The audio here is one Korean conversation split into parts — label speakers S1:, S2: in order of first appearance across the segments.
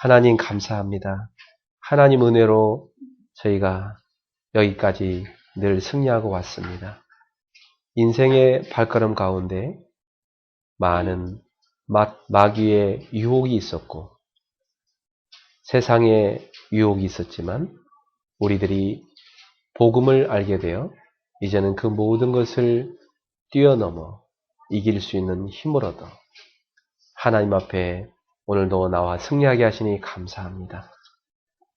S1: 하나님 감사합니다. 하나님 은혜로 저희가 여기까지 늘 승리하고 왔습니다. 인생의 발걸음 가운데 많은 마귀의 유혹이 있었고 세상의 유혹이 있었지만 우리들이 복음을 알게 되어 이제는 그 모든 것을 뛰어넘어 이길 수 있는 힘을 얻어 하나님 앞에 오늘도 나와 승리하게 하시니 감사합니다.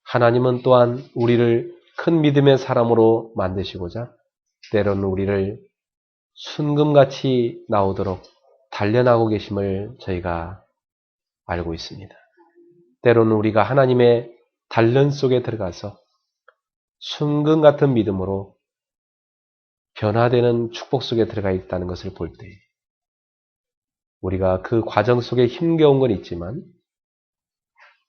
S1: 하나님은 또한 우리를 큰 믿음의 사람으로 만드시고자 때로는 우리를 순금같이 나오도록 단련하고 계심을 저희가 알고 있습니다. 때로는 우리가 하나님의 단련 속에 들어가서 순금 같은 믿음으로 변화되는 축복 속에 들어가 있다는 것을 볼 때 우리가 그 과정 속에 힘겨운 건 있지만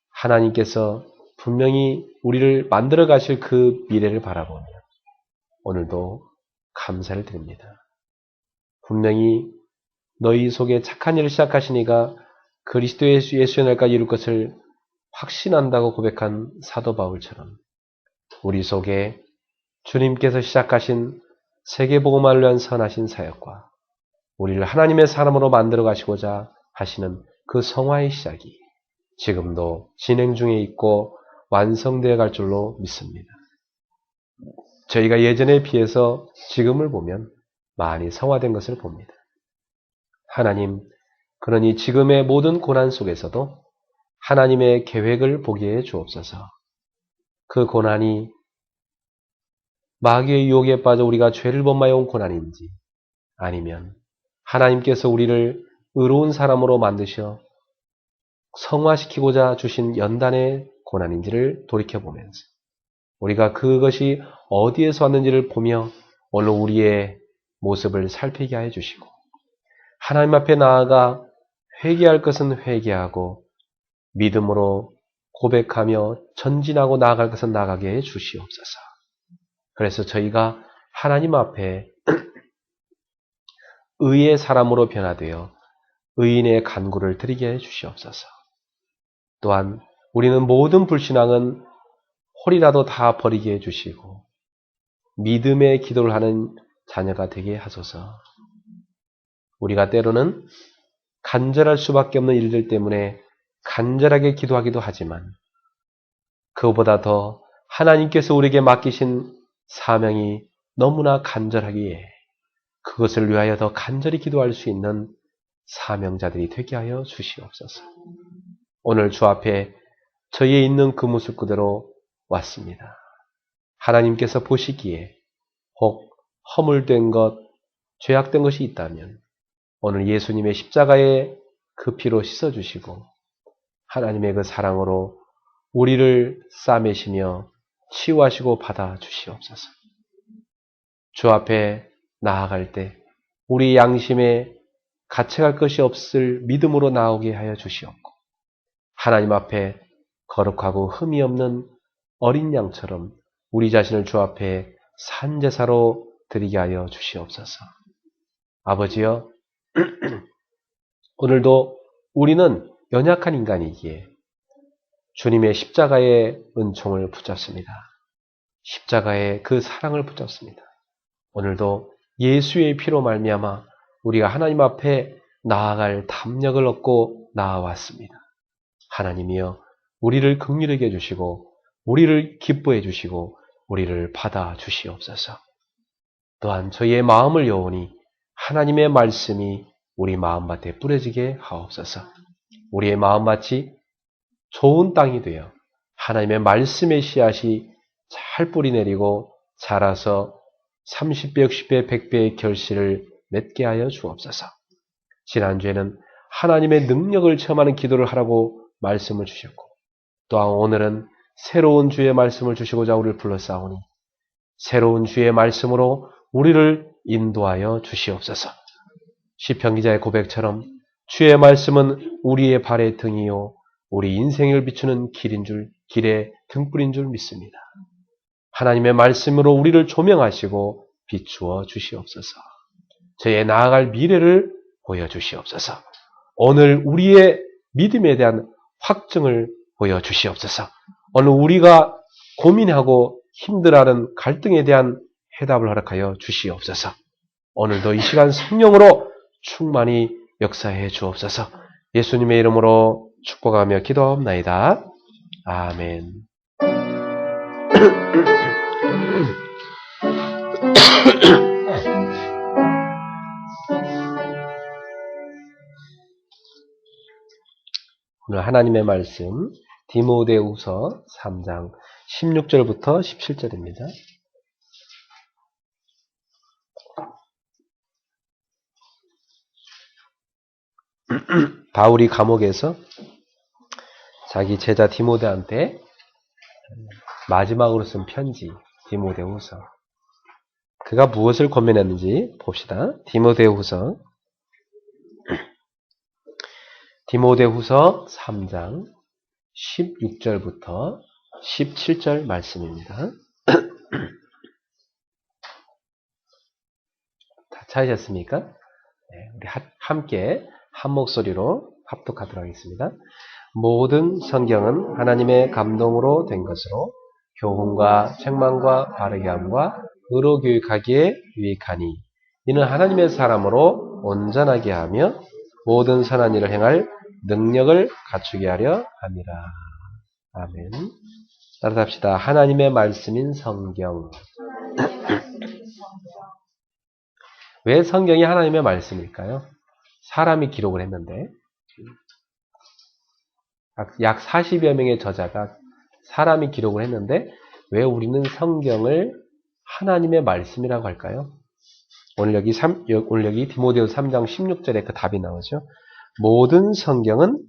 S1: 하나님께서 분명히 우리를 만들어 가실 그 미래를 바라보며 오늘도 감사를 드립니다. 분명히 너희 속에 착한 일을 시작하시니가 그리스도 예수의 날까지 이룰 것을 확신한다고 고백한 사도 바울처럼 우리 속에 주님께서 시작하신 세계복음화를 위한 선하신 사역과 우리를 하나님의 사람으로 만들어 가시고자 하시는 그 성화의 시작이 지금도 진행 중에 있고 완성되어 갈 줄로 믿습니다. 저희가 예전에 비해서 지금을 보면 많이 성화된 것을 봅니다. 하나님, 그러니 지금의 모든 고난 속에서도 하나님의 계획을 보게 해 주옵소서. 그 고난이 마귀의 유혹에 빠져 우리가 죄를 범하여 온 고난인지 아니면 하나님께서 우리를 의로운 사람으로 만드셔 성화시키고자 주신 연단의 고난인지를 돌이켜보면서 우리가 그것이 어디에서 왔는지를 보며 오늘 우리의 모습을 살피게 하여 주시고 하나님 앞에 나아가 회개할 것은 회개하고 믿음으로 고백하며 전진하고 나아갈 것은 나아가게 해 주시옵소서. 그래서 저희가 하나님 앞에 의의 사람으로 변화되어 의인의 간구를 드리게 해 주시옵소서. 또한 우리는 모든 불신앙은 홀이라도 다 버리게 해주시고 믿음의 기도를 하는 자녀가 되게 하소서. 우리가 때로는 간절할 수밖에 없는 일들 때문에 간절하게 기도하기도 하지만 그보다 더 하나님께서 우리에게 맡기신 사명이 너무나 간절하기에 그것을 위하여 더 간절히 기도할 수 있는 사명자들이 되게 하여 주시옵소서. 오늘 주 앞에 저희의 있는 그 모습 그대로 왔습니다. 하나님께서 보시기에 혹 허물된 것, 죄악된 것이 있다면 오늘 예수님의 십자가의 그 피로 씻어주시고 하나님의 그 사랑으로 우리를 싸매시며 치유하시고 받아주시옵소서. 주 앞에 나아갈 때 우리 양심에 갇혀갈 것이 없을 믿음으로 나오게 하여 주시옵고 하나님 앞에 거룩하고 흠이 없는 어린 양처럼 우리 자신을 주 앞에 산제사로 드리게 하여 주시옵소서. 아버지여, 오늘도 우리는 연약한 인간이기에 주님의 십자가의 은총을 붙잡습니다. 십자가의 그 사랑을 붙잡습니다. 오늘도 예수의 피로 말미암아 우리가 하나님 앞에 나아갈 담력을 얻고 나아왔습니다. 하나님이여 우리를 긍휼하게 해주시고 우리를 기뻐해 주시고 우리를 받아 주시옵소서. 또한 저희의 마음을 여오니 하나님의 말씀이 우리 마음밭에 뿌려지게 하옵소서. 우리의 마음밭이 좋은 땅이 되어 하나님의 말씀의 씨앗이 잘 뿌리내리고 자라서 30배, 60배, 100배의 결실을 맺게 하여 주옵소서. 지난주에는 하나님의 능력을 체험하는 기도를 하라고 말씀을 주셨고 또한 오늘은 새로운 주의 말씀을 주시고자 우리를 불러싸우니 새로운 주의 말씀으로 우리를 인도하여 주시옵소서. 시편 기자의 고백처럼 주의 말씀은 우리의 발의 등이요 우리 인생을 비추는 길의 등불인 줄 믿습니다. 하나님의 말씀으로 우리를 조명하시고 비추어 주시옵소서. 저의 나아갈 미래를 보여주시옵소서. 오늘 우리의 믿음에 대한 확증을 보여주시옵소서. 오늘 우리가 고민하고 힘들어하는 갈등에 대한 해답을 허락하여 주시옵소서. 오늘도 이 시간 성령으로 충만히 역사해 주옵소서. 예수님의 이름으로 축복하며 기도하옵나이다. 아멘. 오늘 하나님의 말씀 디모데후서 3장 16절부터 17절입니다. 바울이 감옥에서 자기 제자 디모데한테 마지막으로 쓴 편지 디모데후서. 그가 무엇을 권면했는지 봅시다. 디모데후서 3장 16절부터 17절 말씀입니다. 다 찾으셨습니까? 네, 우리 함께 한 목소리로 합독하도록 하겠습니다. 모든 성경은 하나님의 감동으로 된 것으로 교훈과 책망과 바르게 함과 의로 교육하기에 유익하니 이는 하나님의 사람으로 온전하게 하며 모든 선한 일을 행할 능력을 갖추게 하려 함이라. 아멘. 따라합시다. 하나님의 말씀인 성경. 왜 성경이 하나님의 말씀일까요? 사람이 기록을 했는데 약 40여 명의 저자가 사람이 기록을 했는데 왜 우리는 성경을 하나님의 말씀이라고 할까요? 오늘 여기 디모데후서 3장 16절에 그 답이 나오죠. 모든 성경은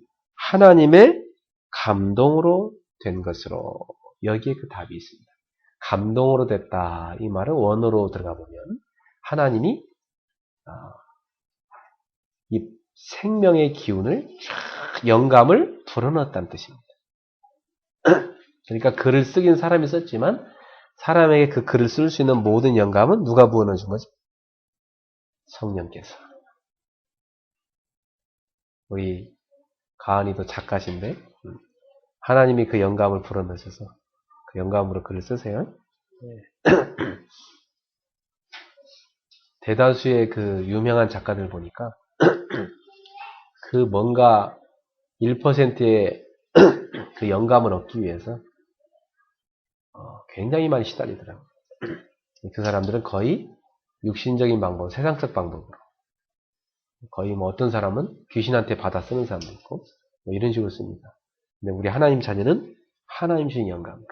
S1: 하나님의 감동으로 된 것으로 여기에 그 답이 있습니다. 감동으로 됐다. 이 말은 원어로 들어가 보면 하나님이 이 생명의 기운을 영감을 불어넣었다는 뜻입니다. 그러니까 글을 쓰긴 사람이 썼지만 사람에게 그 글을 쓸 수 있는 모든 영감은 누가 부어넣어 준 거죠? 성령께서. 우리 가은이도 작가신데 하나님이 그 영감을 불어넣으셔서 그 영감으로 글을 쓰세요. 네. 대다수의 그 유명한 작가들 보니까 그 뭔가 1%의 그 영감을 얻기 위해서 굉장히 많이 시달리더라고요. 그 사람들은 거의 육신적인 방법, 세상적 방법으로 거의 뭐 어떤 사람은 귀신한테 받아 쓰는 사람도 있고 뭐 이런 식으로 씁니다. 근데 우리 하나님 자녀는 하나님 주신 영감으로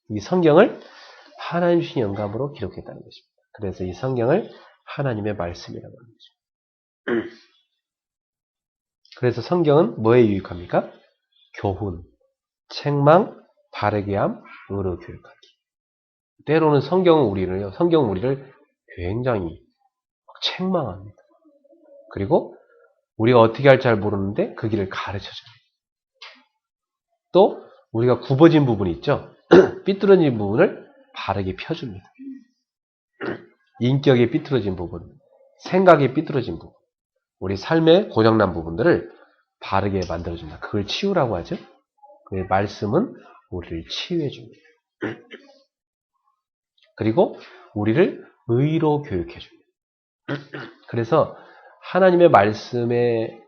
S1: 이 성경을 하나님 주신 영감으로 기록했다는 것입니다. 그래서 이 성경을 하나님의 말씀이라고 하는 것입니다. 그래서 성경은 뭐에 유익합니까? 교훈, 책망, 바르게 함, 의로 교육하기. 때로는 성경은 우리를 굉장히 책망합니다. 그리고 우리가 어떻게 할지 잘 모르는데 그 길을 가르쳐줍니다. 또 우리가 굽어진 부분이 있죠. 삐뚤어진 부분을 바르게 펴줍니다. 인격이 삐뚤어진 부분, 생각이 삐뚤어진 부분, 우리 삶의 고장난 부분들을 바르게 만들어줍니다. 그걸 치유라고 하죠. 그 말씀은 우리를 치유해줍니다. 그리고 우리를 의로 교육해줍니다. 그래서 하나님의 말씀에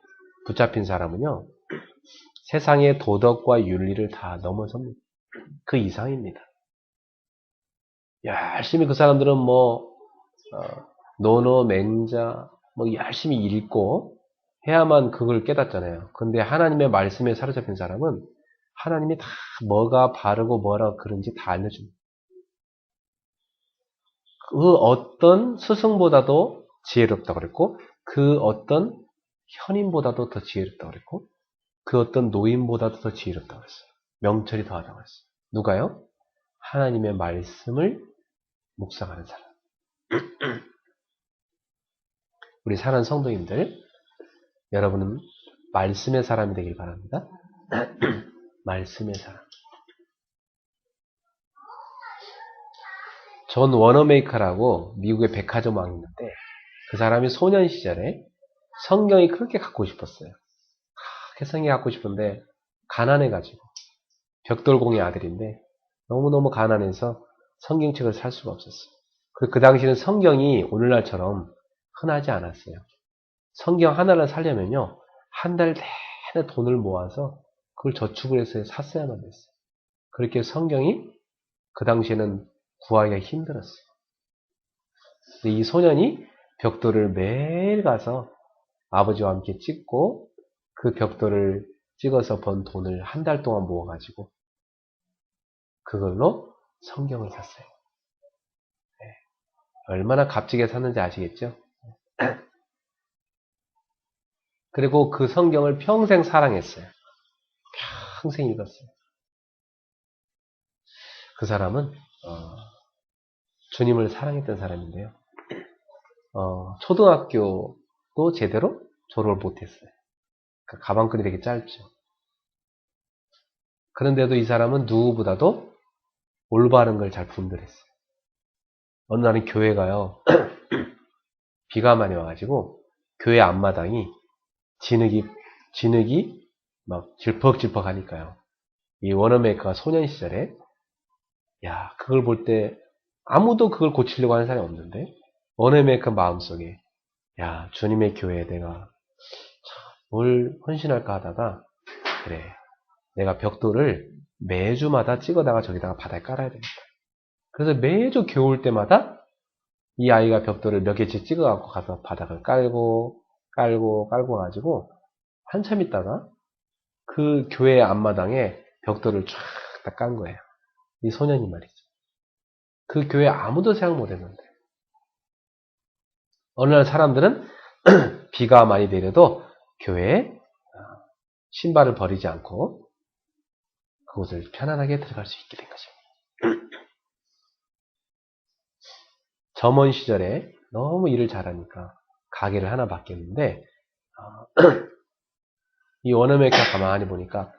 S1: 붙잡힌 사람은요, 세상의 도덕과 윤리를 다 넘어섭니다. 그 이상입니다. 열심히 그 사람들은 논어, 맹자, 열심히 읽고 해야만 그걸 깨닫잖아요. 근데 하나님의 말씀에 사로잡힌 사람은 하나님이 다 뭐가 바르고 뭐라 그런지 다 알려줍니다. 그 어떤 스승보다도 지혜롭다고 그랬고, 그 어떤 현인보다도 더 지혜롭다고 그랬고, 그 어떤 노인보다도 더 지혜롭다고 그랬어요. 명철이 더하다고 그랬어요. 누가요? 하나님의 말씀을 묵상하는 사람. 우리 사랑하는 성도님들, 여러분은 말씀의 사람이 되길 바랍니다. 말씀의 사람. 존 워너메이커라고 미국의 백화점 왕이 있는데 그 사람이 소년 시절에 성경이 그렇게 갖고 싶었어요. 성경이 갖고 싶은데 가난해가지고 벽돌공의 아들인데 너무너무 가난해서 성경책을 살 수가 없었어요. 그리고 그 당시에는 성경이 오늘날처럼 흔하지 않았어요. 성경 하나를 사려면요, 한 달 내내 돈을 모아서 그걸 저축을 해서 샀어야만 됐어요. 그렇게 성경이 그 당시에는 구하기가 힘들었어요. 근데 이 소년이 벽돌을 매일 가서 아버지와 함께 찍고 그 벽돌을 찍어서 번 돈을 한 달 동안 모아가지고 그걸로 성경을 샀어요. 네. 얼마나 값지게 샀는지 아시겠죠? 그리고 그 성경을 평생 사랑했어요. 평생 읽었어요. 그 사람은 주님을 사랑했던 사람인데요. 초등학교도 제대로 졸업을 못했어요. 그러니까 가방끈이 되게 짧죠. 그런데도 이 사람은 누구보다도 올바른 걸 잘 분별했어요. 어느 날은 교회가요, 비가 많이 와가지고 교회 앞마당이 진흙이 막 질퍽질퍽 하니까요. 이 워너메이커가 소년 시절에, 야, 그걸 볼 때 아무도 그걸 고치려고 하는 사람이 없는데, 워너메이커 마음속에, 야, 주님의 교회에 내가 뭘 헌신할까 하다가, 그래, 내가 벽돌을 매주마다 찍어다가 저기다가 바다에 깔아야 되겠다. 그래서 매주 겨울 때마다 이 아이가 벽돌을 몇 개씩 찍어갖고 가서 바닥을 깔고 가지고 한참 있다가 그 교회 앞마당에 벽돌을 쫙 다 깐 거예요. 이 소년이 말이죠. 그 교회 아무도 생각 못 했는데. 어느 날 사람들은 비가 많이 내려도 교회에 신발을 버리지 않고 그곳을 편안하게 들어갈 수 있게 된 거죠. 점원 시절에 너무 일을 잘하니까 가게를 하나 맡겼는데 이 워너메이커가 가만히 보니까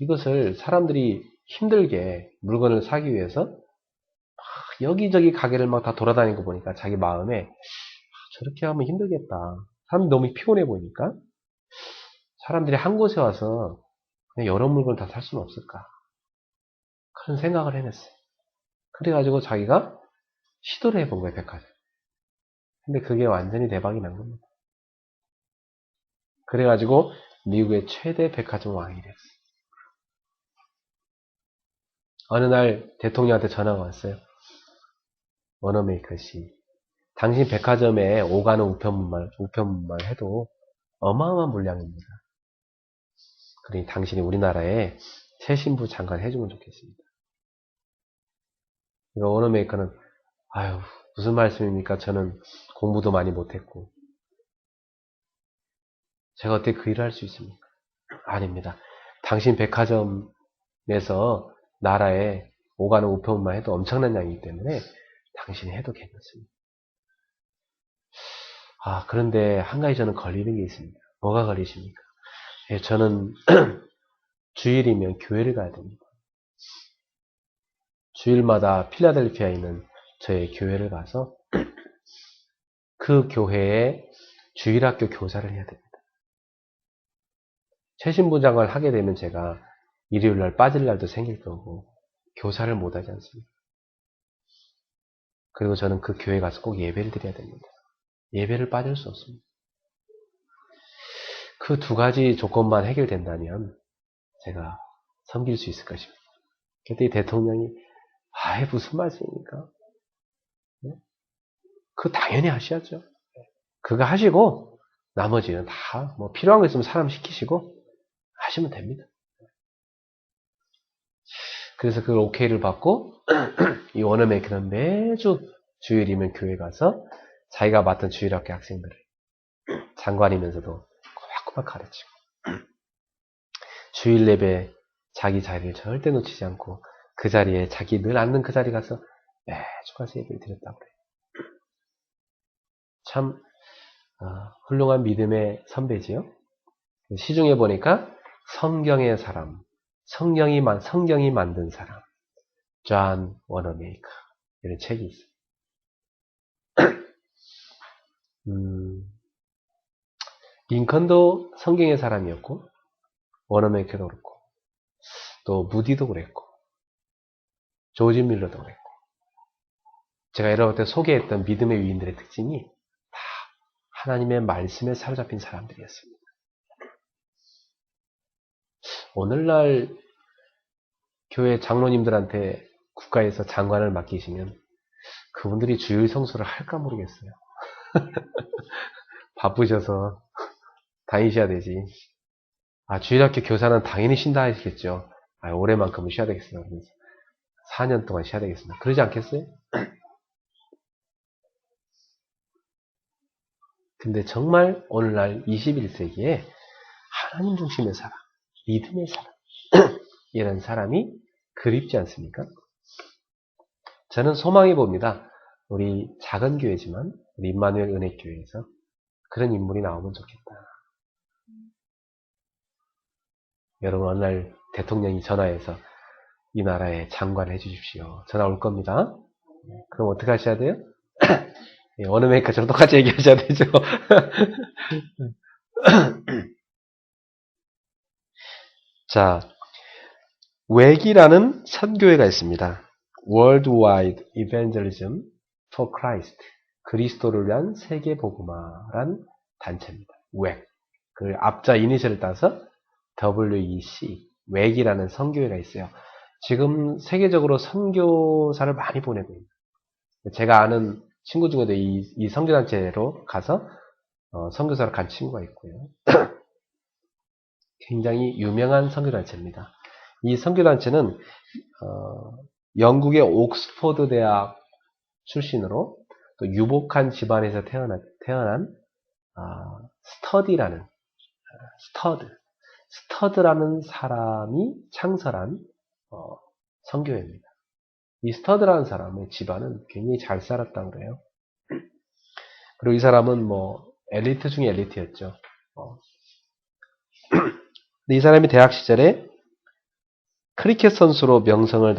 S1: 이것을 사람들이 힘들게 물건을 사기 위해서 여기저기 가게를 막 다 돌아다니는 거 보니까 자기 마음에 저렇게 하면 힘들겠다. 사람들이 너무 피곤해 보이니까 사람들이 한 곳에 와서 그냥 여러 물건을 다 살 수는 없을까. 그런 생각을 해냈어요. 그래가지고 자기가 시도를 해본 거예요, 백화점. 근데 그게 완전히 대박이 난 겁니다. 그래가지고 미국의 최대 백화점 왕이 됐어요. 어느 날 대통령한테 전화가 왔어요. 워너메이커 씨, 당신 백화점에 오가는 우편물만 해도 어마어마한 물량입니다. 그러니 당신이 우리나라에 새 신부 장관 해주면 좋겠습니다. 그러니까 워너메이커는 아유 무슨 말씀입니까? 저는 공부도 많이 못했고 제가 어떻게 그 일을 할 수 있습니까? 아닙니다. 당신 백화점에서 나라에 오가는 우편물만 해도 엄청난 양이기 때문에 당신이 해도 괜찮습니다. 그런데 한 가지 저는 걸리는 게 있습니다. 뭐가 걸리십니까? 저는 주일이면 교회를 가야 됩니다. 주일마다 필라델피아에 있는 저의 교회를 가서 그 교회에 주일학교 교사를 해야 됩니다. 최신부장을 하게 되면 제가 일요일날 빠질 날도 생길 거고 교사를 못하지 않습니까? 그리고 저는 그 교회 가서 꼭 예배를 드려야 됩니다. 예배를 빠질 수 없습니다. 그 두 가지 조건만 해결된다면 제가 섬길 수 있을 것입니다. 그때 대통령이 무슨 말씀입니까? 그거 당연히 하셔야죠. 그거 하시고 나머지는 다 뭐 필요한 거 있으면 사람 시키시고 하시면 됩니다. 그래서 그 오케이를 받고 이 워너메이커는 매주 주일이면 교회 가서 자기가 맡은 주일학교 학생들을 장관이면서도 꼬박꼬박 가르치고 주일 예배 자기 자리를 절대 놓치지 않고 그 자리에 자기 늘 앉는 그 자리 가서 매주 가서 예배를 드렸다고 그래요. 참 훌륭한 믿음의 선배지요. 시중에 보니까 성경의 사람, 성경이 만든 사람, 존 워너메이커 이런 책이 있어요. 링컨도 성경의 사람이었고 워너메이커도 그렇고, 또 무디도 그랬고, 조지 밀러도 그랬고, 제가 여러분한테 소개했던 믿음의 위인들의 특징이 다 하나님의 말씀에 사로잡힌 사람들이었습니다. 오늘날 교회 장로님들한테 국가에서 장관을 맡기시면 그분들이 주일 성수를 할까 모르겠어요. 바쁘셔서 다니셔야 되지. 주일학교 교사는 당연히 쉰다 하시겠죠. 올해만큼은 쉬어야 되겠습니다. 4년 동안 쉬어야 되겠습니다. 그러지 않겠어요? 근데 정말 오늘날 21세기에 하나님 중심의 사람, 믿음의 사람, 이런 사람이 그립지 않습니까? 저는 소망해 봅니다. 우리 작은 교회지만 우리 임마누엘 은혜교회에서 그런 인물이 나오면 좋겠다. 여러분 어느 날 대통령이 전화해서 이 나라에 장관 해주십시오. 전화 올 겁니다. 그럼 어떻게 하셔야 돼요? 워너메이커처럼 똑같이 얘기하셔야 되죠. 자, 웩이라는 선교회가 있습니다. Worldwide Evangelism for Christ. 그리스도를 위한 세계복음화란 단체입니다. 웩. 그 앞자 이니셜을 따서 WEC. 웩이라는 선교회가 있어요. 지금 세계적으로 선교사를 많이 보내고 있습니다. 제가 아는 친구 중에도 이 선교단체로 가서 선교사를 간 친구가 있고요. 굉장히 유명한 선교단체입니다. 이 선교단체는 영국의 옥스퍼드 대학 출신으로 또 유복한 집안에서 태어난 스터드라는 사람이 창설한 선교회입니다. 이 스터드라는 사람의 집안은 굉장히 잘 살았다고 그래요. 그리고 이 사람은 엘리트 중에 엘리트였죠. 근데 이 사람이 대학 시절에 크리켓 선수로 명성을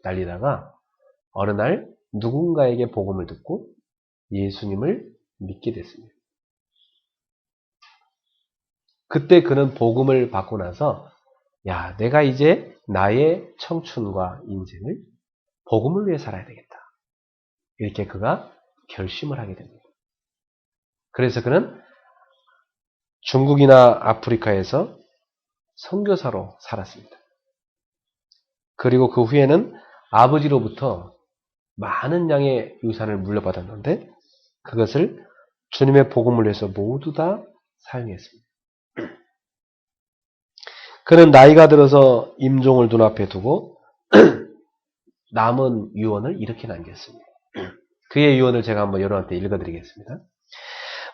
S1: 날리다가 어느 날 누군가에게 복음을 듣고 예수님을 믿게 됐습니다. 그때 그는 복음을 받고 나서 내가 이제 나의 청춘과 인생을 복음을 위해 살아야 되겠다. 이렇게 그가 결심을 하게 됩니다. 그래서 그는 중국이나 아프리카에서 선교사로 살았습니다. 그리고 그 후에는 아버지로부터 많은 양의 유산을 물려받았는데 그것을 주님의 복음을 위해서 모두 다 사용했습니다. 그는 나이가 들어서 임종을 눈앞에 두고 남은 유언을 이렇게 남겼습니다. 그의 유언을 제가 한번 여러분한테 읽어드리겠습니다.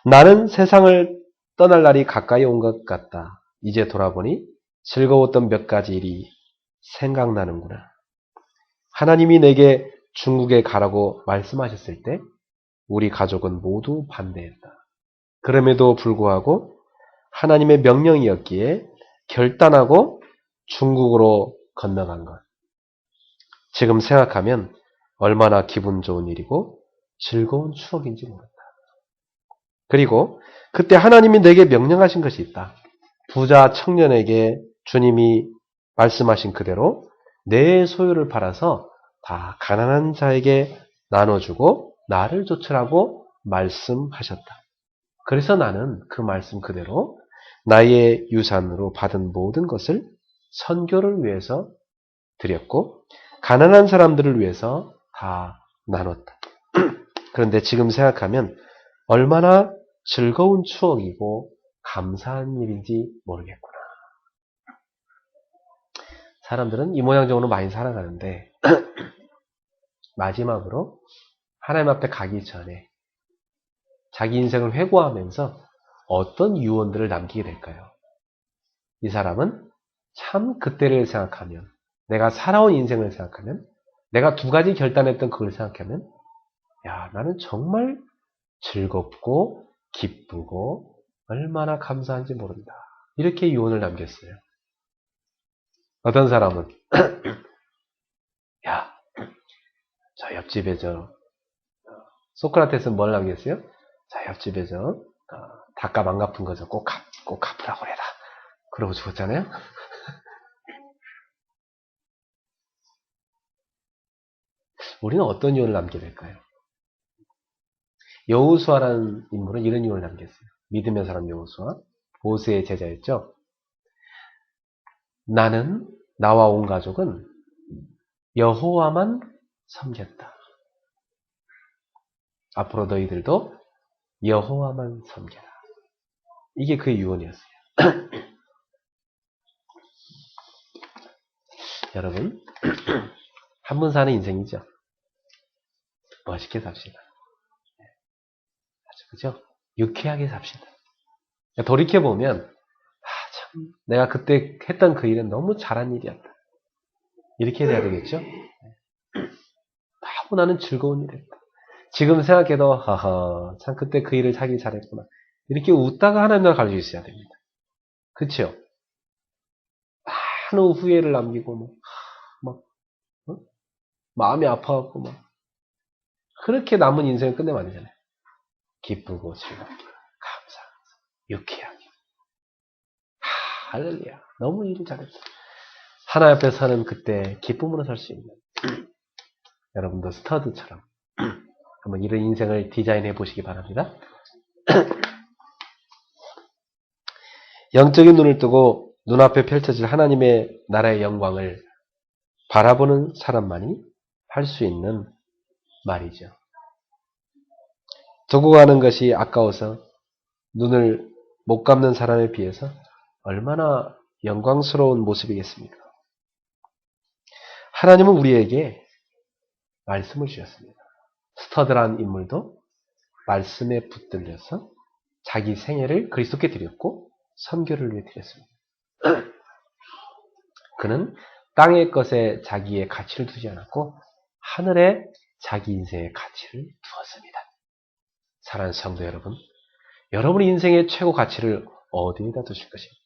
S1: 나는 세상을 떠날 날이 가까이 온 것 같다. 이제 돌아보니 즐거웠던 몇 가지 일이 생각나는구나. 하나님이 내게 중국에 가라고 말씀하셨을 때 우리 가족은 모두 반대했다. 그럼에도 불구하고 하나님의 명령이었기에 결단하고 중국으로 건너간 것. 지금 생각하면 얼마나 기분 좋은 일이고 즐거운 추억인지 모른다. 그리고 그때 하나님이 내게 명령하신 것이 있다. 부자 청년에게 주님이 말씀하신 그대로 내 소유를 팔아서 다 가난한 자에게 나눠주고 나를 좇으라고 말씀하셨다. 그래서 나는 그 말씀 그대로 나의 유산으로 받은 모든 것을 선교를 위해서 드렸고 가난한 사람들을 위해서 다 나눴다. 그런데 지금 생각하면 얼마나 즐거운 추억이고 감사한 일인지 모르겠구나. 사람들은 이 모양 저으로 많이 살아가는데 마지막으로 하나님 앞에 가기 전에 자기 인생을 회고하면서 어떤 유언들을 남기게 될까요? 이 사람은 참 그때를 생각하면 내가 살아온 인생을 생각하면 내가 두 가지 결단했던 그걸 생각하면 나는 정말 즐겁고 기쁘고 얼마나 감사한지 모른다. 이렇게 유언을 남겼어요. 어떤 사람은 저 옆집에 소크라테스는 뭘 남겼어요? 저 옆집에 닭값 안 갚은 거 꼭 갚으라고 해라. 그러고 죽었잖아요. 우리는 어떤 유언을 남게 될까요? 여호수아라는 인물은 이런 유언을 남겼어요. 믿음의 사람 여호수아, 모세의 제자였죠. 나는 나와 온 가족은 여호와만 섬겼다. 앞으로 너희들도 여호와만 섬겨라. 이게 그의 유언이었어요. 여러분, 한 번 사는 인생이죠. 멋있게 삽시다. 그죠? 유쾌하게 삽시다. 돌이켜보면, 참, 내가 그때 했던 그 일은 너무 잘한 일이었다. 이렇게 돼야 되겠죠? 나는 즐거운 일이었다. 지금 생각해도, 하하, 참, 그때 그 일을 하길 잘했구나. 이렇게 웃다가 하나님 나라 갈 수 있어야 됩니다. 그쵸? 많은 후회를 남기고, 마음이 아파갖고, 그렇게 남은 인생을 끝내면 안 되잖아요. 기쁘고 즐겁게, 감사하고, 유쾌하게. 할렐루야. 너무 일을 잘했다. 하나님 앞에 서는 그때 기쁨으로 설 수 있는 여러분도 스터드처럼 한번 이런 인생을 디자인해 보시기 바랍니다. 영적인 눈을 뜨고 눈앞에 펼쳐질 하나님의 나라의 영광을 바라보는 사람만이 할 수 있는 말이죠. 두고 가는 것이 아까워서 눈을 못 감는 사람에 비해서 얼마나 영광스러운 모습이겠습니까? 하나님은 우리에게 말씀을 주셨습니다. 스터드란 인물도 말씀에 붙들려서 자기 생애를 그리스도께 드렸고 선교를 위해 드렸습니다. 그는 땅의 것에 자기의 가치를 두지 않았고 하늘에 자기 인생의 가치를 두었습니다. 사랑하는 성도 여러분, 여러분의 인생의 최고 가치를 어디에다 두실 것입니까?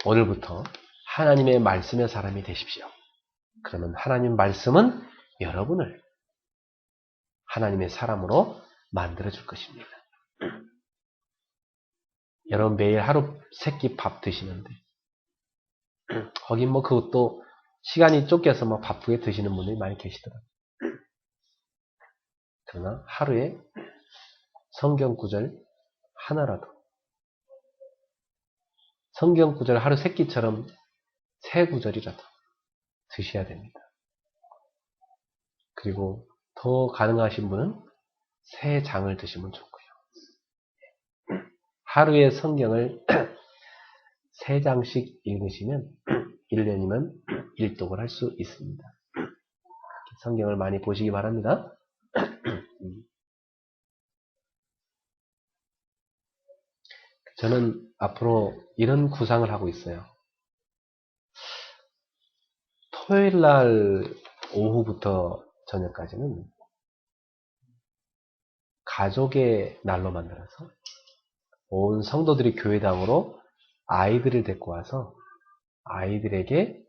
S1: 오늘부터 하나님의 말씀의 사람이 되십시오. 그러면 하나님 말씀은 여러분을 하나님의 사람으로 만들어줄 것입니다. 여러분 매일 하루 3끼 밥 드시는데 거긴 그것도 시간이 쫓겨서 바쁘게 드시는 분들이 많이 계시더라고요. 그러나 하루에 성경 구절 하나라도 성경 구절 하루 3끼처럼 3구절이라도 드셔야 됩니다. 그리고 더 가능하신 분은 3장을 드시면 좋고요. 하루에 성경을 3장씩 읽으시면 1년이면 일독을 할 수 있습니다. 성경을 많이 보시기 바랍니다. 저는 앞으로 이런 구상을 하고 있어요. 토요일날 오후부터 저녁까지는 가족의 날로 만들어서 온 성도들이 교회당으로 아이들을 데리고 와서 아이들에게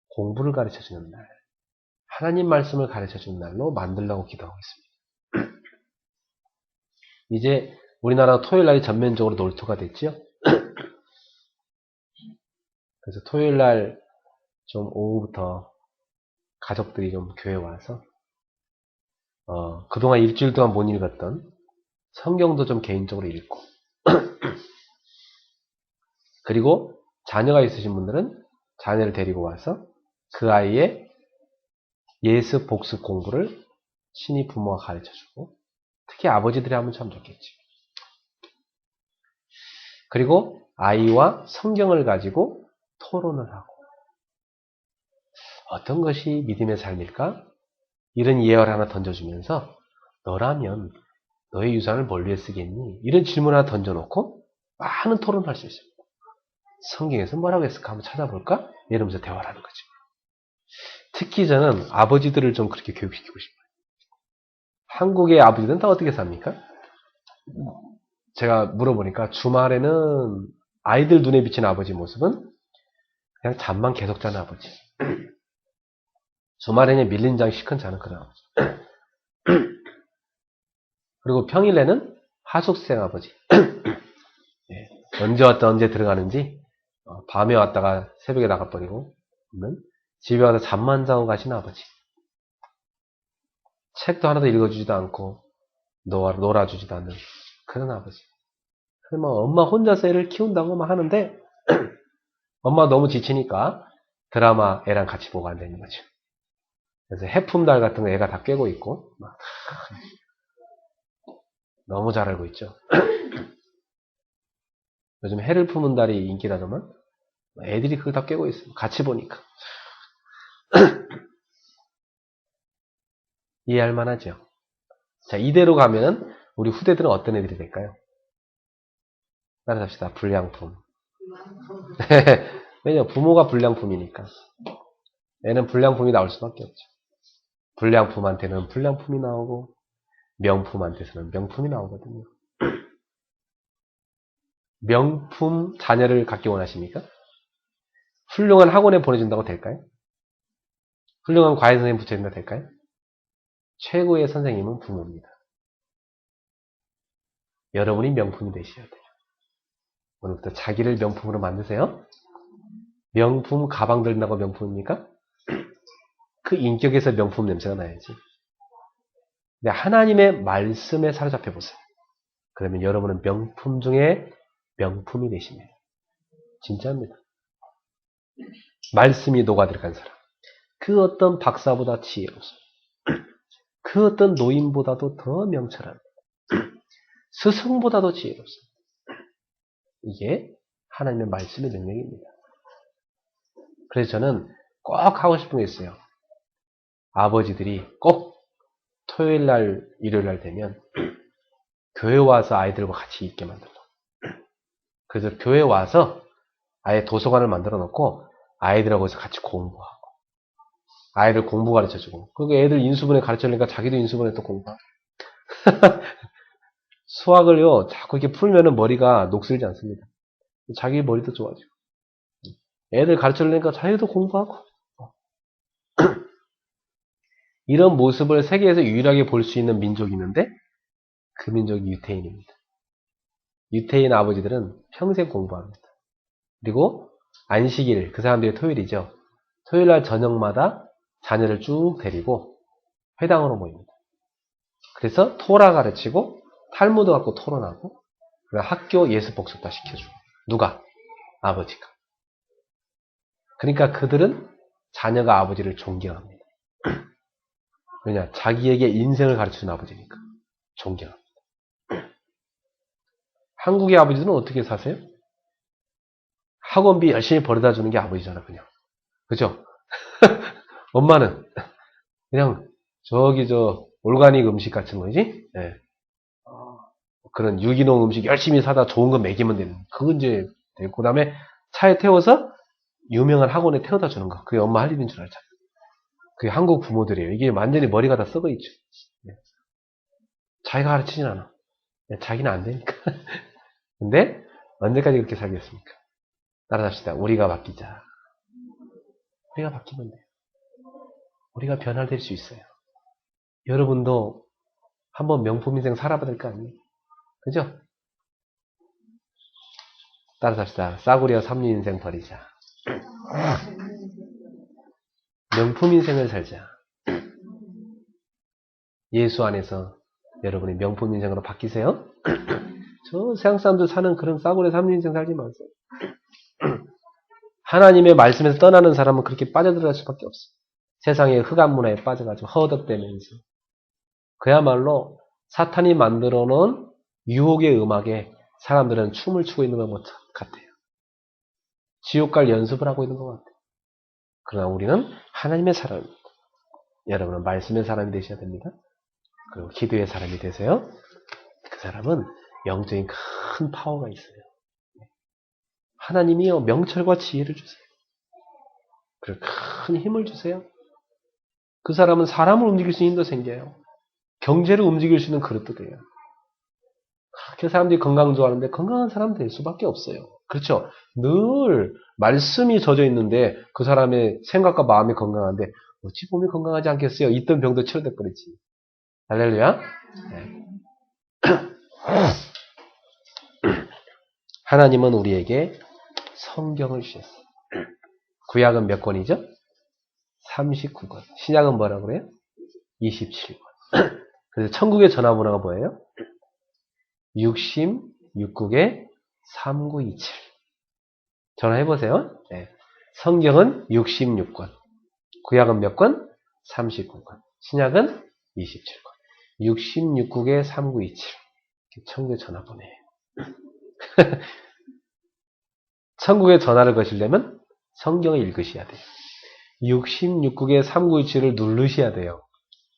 S1: 공부를 가르쳐주는 날, 하나님 말씀을 가르쳐주는 날로 만들려고 기도하고 있습니다. 이제 우리나라 토요일날이 전면적으로 놀토가 됐죠. 그래서 토요일날 좀 오후부터 가족들이 좀 교회 와서 그동안 일주일 동안 못 읽었던 성경도 좀 개인적으로 읽고 그리고 자녀가 있으신 분들은 자녀를 데리고 와서 그 아이의 예습 복습 공부를 신이 부모가 가르쳐주고 특히 아버지들이 하면 참 좋겠지. 그리고 아이와 성경을 가지고 토론을 하고 어떤 것이 믿음의 삶일까? 이런 예화를 하나 던져주면서 너라면 너의 유산을 뭘 위해 쓰겠니? 이런 질문 하나 던져놓고 많은 토론을 할 수 있어요. 성경에서 뭐라고 했을까 한번 찾아볼까? 이러면서 대화를 하는 거죠. 특히 저는 아버지들을 좀 그렇게 교육시키고 싶어요. 한국의 아버지들은 다 어떻게 삽니까? 제가 물어보니까 주말에는 아이들 눈에 비친 아버지 모습은 그냥 잠만 계속 자는 아버지. 주말에는 밀린 장 시큰 자는 그런 아버지. 그리고 평일에는 하숙생 아버지. 언제 왔다 언제 들어가는지 밤에 왔다가 새벽에 나가버리고 집에 와서 잠만 자고 가시는 아버지. 책도 하나도 읽어주지도 않고 놀아주지도 않는 그런 아버지. 그러면 엄마 혼자서 애를 키운다고 막 하는데 엄마 너무 지치니까 드라마 애랑 같이 보고 앉아있는 거죠. 그래서 해품달 같은 거 애가 다 깨고 있고 막 너무 잘 알고 있죠. 요즘 해를 품은 달이 인기라더만 애들이 그걸 다 깨고 있어요. 같이 보니까. 이해할 만하죠. 자, 이대로 가면 우리 후대들은 어떤 애들이 될까요? 따라잡시다. 불량품. 왜냐면 부모가 불량품이니까. 애는 불량품이 나올 수밖에 없죠. 불량품한테는 불량품이 나오고 명품한테서는 명품이 나오거든요. 명품 자녀를 갖기 원하십니까? 훌륭한 학원에 보내준다고 될까요? 훌륭한 과외 선생님 붙여준다고 될까요? 최고의 선생님은 부모입니다. 여러분이 명품이 되셔야 돼요. 오늘부터 자기를 명품으로 만드세요. 명품 가방 들린다고 명품입니까? 그 인격에서 명품 냄새가 나야지. 근데 하나님의 말씀에 사로잡혀 보세요. 그러면 여러분은 명품 중에 명품이 되십니다. 진짜입니다. 말씀이 녹아 들어간 사람. 그 어떤 박사보다 지혜롭습니다. 그 어떤 노인보다도 더 명철합니다. 스승보다도 지혜롭습니다. 이게 하나님의 말씀의 능력입니다. 그래서 저는 꼭 하고 싶은 게 있어요. 아버지들이 꼭 토요일날, 일요일날 되면 교회 와서 아이들과 같이 있게 만들어. 그래서 교회 와서 아예 도서관을 만들어 놓고 아이들하고 같이 공부하고 아이들 공부 가르쳐주고 그리고 애들 인수분해 가르쳐주니까 자기도 인수분해 또 공부하고 수학을요 자꾸 이렇게 풀면은 머리가 녹슬지 않습니다. 자기 머리도 좋아지고 애들 가르쳐주니까 자기도 공부하고 이런 모습을 세계에서 유일하게 볼 수 있는 민족이 있는데 그 민족이 유태인입니다. 유태인 아버지들은 평생 공부합니다. 그리고 안식일, 그 사람들이 토요일이죠. 토요일날 저녁마다 자녀를 쭉 데리고 회당으로 모입니다. 그래서 토라 가르치고 탈무드 갖고 토론하고 학교 예습 복습 다 시켜주고 누가? 아버지가. 그러니까 그들은 자녀가 아버지를 존경합니다. 왜냐? 자기에게 인생을 가르치는 아버지니까 존경합니다. 한국의 아버지는 어떻게 사세요? 학원비 열심히 벌어다 주는 게 아버지잖아 그냥. 그죠? 엄마는 그냥 저기 올가닉 음식 같은 거지? 네. 그런 유기농 음식 열심히 사다 좋은 거 먹이면 되는. 그건 이제 되고 그다음에 차에 태워서 유명한 학원에 태워다 주는 거. 그게 엄마 할 일인 줄 알잖아. 그게 한국 부모들이에요. 이게 완전히 머리가 다 썩어 있죠. 네. 자기가 가르치진 않아. 네, 자기는 안 되니까. 근데 언제까지 그렇게 살겠습니까? 따라잡시다. 우리가 바뀌자. 우리가 바뀌면 돼요. 우리가 변화될 수 있어요. 여러분도 한번 명품 인생 살아봐야 될 거 아니에요? 그죠? 따라잡시다. 싸구려 3리 인생 버리자. 명품 인생을 살자. 예수 안에서 여러분이 명품 인생으로 바뀌세요. 저 세상 사람들 사는 그런 싸구려 3리 인생 살지 마세요. 하나님의 말씀에서 떠나는 사람은 그렇게 빠져들어갈 수밖에 없어요. 세상의 흑암 문화에 빠져가지고 허덕대면서 그야말로 사탄이 만들어 놓은 유혹의 음악에 사람들은 춤을 추고 있는 것 같아요. 지옥 갈 연습을 하고 있는 것 같아요. 그러나 우리는 하나님의 사람입니다. 여러분은 말씀의 사람이 되셔야 됩니다. 그리고 기도의 사람이 되세요. 그 사람은 영적인 큰 파워가 있어요. 하나님이요 명철과 지혜를 주세요. 그리고 큰 힘을 주세요. 그 사람은 사람을 움직일 수 있는 힘도 생겨요. 경제를 움직일 수 있는 그릇도 돼요. 그렇게 사람들이 건강 좋아하는데 건강한 사람 될 수밖에 없어요. 그렇죠? 늘 말씀이 젖어 있는데 그 사람의 생각과 마음이 건강한데 어찌 몸이 건강하지 않겠어요? 있던 병도 치료돼 버리지. 할렐루야. 네. 하나님은 우리에게 성경을 주셨어요. 구약은 몇 권이죠? 39권. 신약은 뭐라고 그래요? 27권. 그래서 천국의 전화번호가 뭐예요? 66국에 3927. 전화해보세요. 네. 성경은 66권. 구약은 몇 권? 39권. 신약은 27권. 66국에 3927. 천국의 전화번호예요. 천국의 전화를 거시려면 성경을 읽으셔야 돼요. 66국의 3927을 누르셔야 돼요.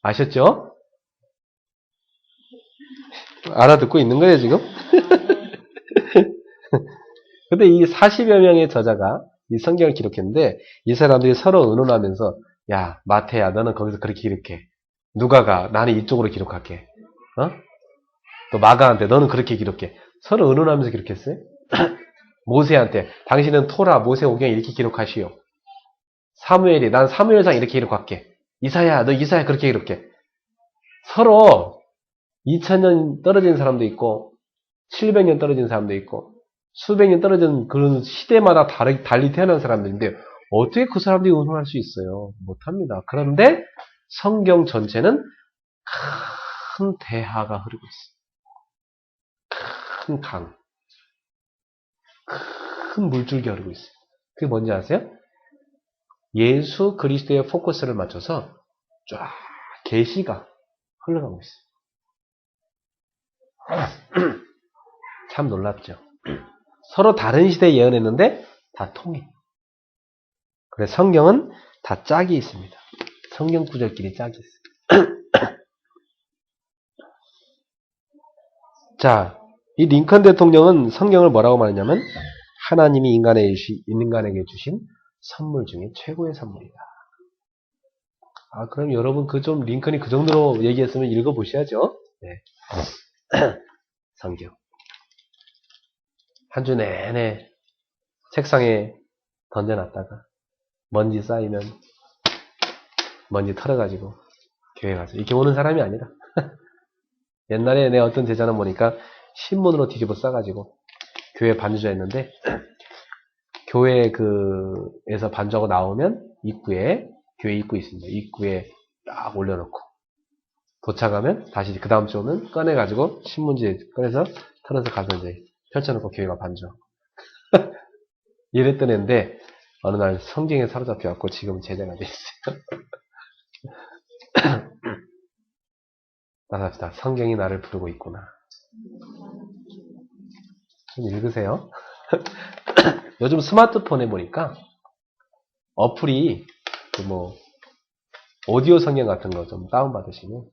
S1: 아셨죠? 알아듣고 있는 거예요, 지금? 근데 이 40여 명의 저자가 이 성경을 기록했는데, 이 사람들이 서로 의논하면서, 야, 마태야, 너는 거기서 그렇게 기록해. 누가가, 나는 이쪽으로 기록할게. 또 마가한테, 너는 그렇게 기록해. 서로 의논하면서 기록했어요. 모세한테, 당신은 토라, 모세 오경 이렇게 기록하시오. 사무엘이, 난 사무엘상 이렇게 기록할게. 이사야, 너 이사야 그렇게 기록해. 서로 2000년 떨어진 사람도 있고 700년 떨어진 사람도 있고 수백 년 떨어진 그런 시대마다 달리 태어난 사람들인데 어떻게 그 사람들이 의논할 수 있어요? 못합니다. 그런데 성경 전체는 큰 대하가 흐르고 있어요. 큰 강, 큰 물줄기 흐르고 있어요. 그게 뭔지 아세요? 예수 그리스도의 포커스를 맞춰서 쫙 계시가 흘러가고 있어요. 참 놀랍죠. 서로 다른 시대에 예언했는데 다 통해. 그래서 성경은 다 짝이 있습니다. 성경 구절끼리 짝이 있어요. 자, 이 링컨 대통령은 성경을 뭐라고 말하냐면 하나님이 인간에게 주신 선물 중에 최고의 선물이다. 아, 그럼 여러분 링컨이 그 정도로 얘기했으면 읽어보셔야죠. 네. 성경. 한 주 내내 책상에 던져놨다가 먼지 쌓이면 먼지 털어가지고 교회 가서 이렇게 오는 사람이 아니라 옛날에 내 어떤 제자는 보니까 신문으로 뒤집어 싸가지고 교회 반주자 했는데 교회에서 반주하고 나오면 입구에 교회 입구 있습니다. 입구에 딱 올려놓고 도착하면 다시 그 다음 주 오면 꺼내가지고 신문지 꺼내서 털어서 가서 이제 펼쳐놓고 교회가 반주. 이랬던 애인데 어느 날 성경에 사로잡혀갖고 지금 제자가 됐어요. 따라합시다. 성경이 나를 부르고 있구나. 좀 읽으세요. 요즘 스마트폰에 보니까 어플이 오디오 성경 같은 거 좀 다운받으시면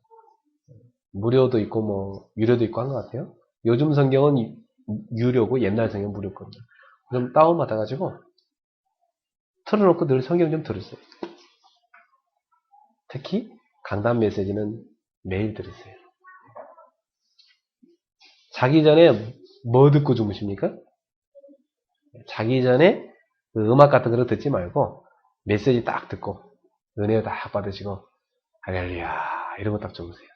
S1: 무료도 있고 유료도 있고 한 것 같아요. 요즘 성경은 유료고 옛날 성경은 무료거든요. 좀 다운받아가지고 틀어놓고 늘 성경 좀 들으세요. 특히 강단 메시지는 매일 들으세요. 자기 전에 뭐 듣고 주무십니까? 자기 전에 음악 같은 거 듣지 말고 메시지 딱 듣고 은혜 딱 받으시고 할렐루야 이런 거 딱 주무세요.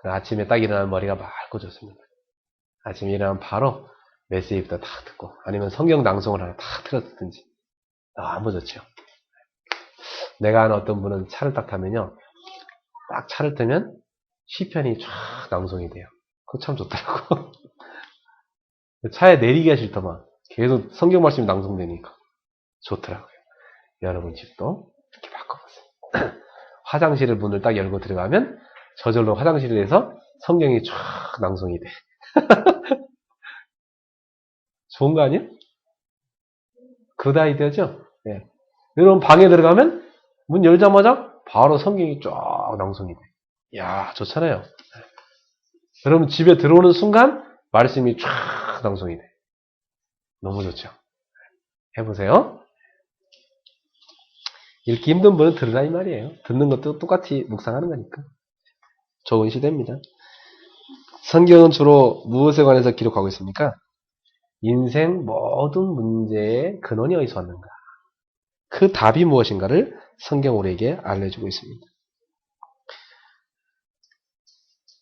S1: 아침에 딱 일어나면 머리가 맑고 좋습니다. 아침에 일어나면 바로 메시지부터 딱 듣고 아니면 성경 낭송을 하나 딱 틀어듣든지 너무 좋죠. 내가 아는 어떤 분은 차를 딱 타면요. 딱 차를 뜨면 시편이 쫙 낭송이 돼요. 그거 참 좋더라고. 차에 내리기가 싫더만 계속 성경 말씀이 낭송되니까 좋더라고요. 여러분 집도 이렇게 바꿔보세요. 화장실을 문을 딱 열고 들어가면 저절로 화장실에서 성경이 쫙 낭송이 돼. 좋은 거 아니에요? 굿 아이디어죠? 네. 여러분 방에 들어가면 문 열자마자 바로 성경이 쫙 낭송이 돼. 이야, 좋잖아요. 여러분 집에 들어오는 순간 말씀이 쫙 낭송이 돼. 너무 좋죠? 해보세요. 읽기 힘든 분은 들으라 이 말이에요. 듣는 것도 똑같이 묵상하는 거니까. 좋은 시대입니다. 성경은 주로 무엇에 관해서 기록하고 있습니까? 인생 모든 문제의 근원이 어디서 왔는가? 그 답이 무엇인가를 성경 우리에게 알려주고 있습니다.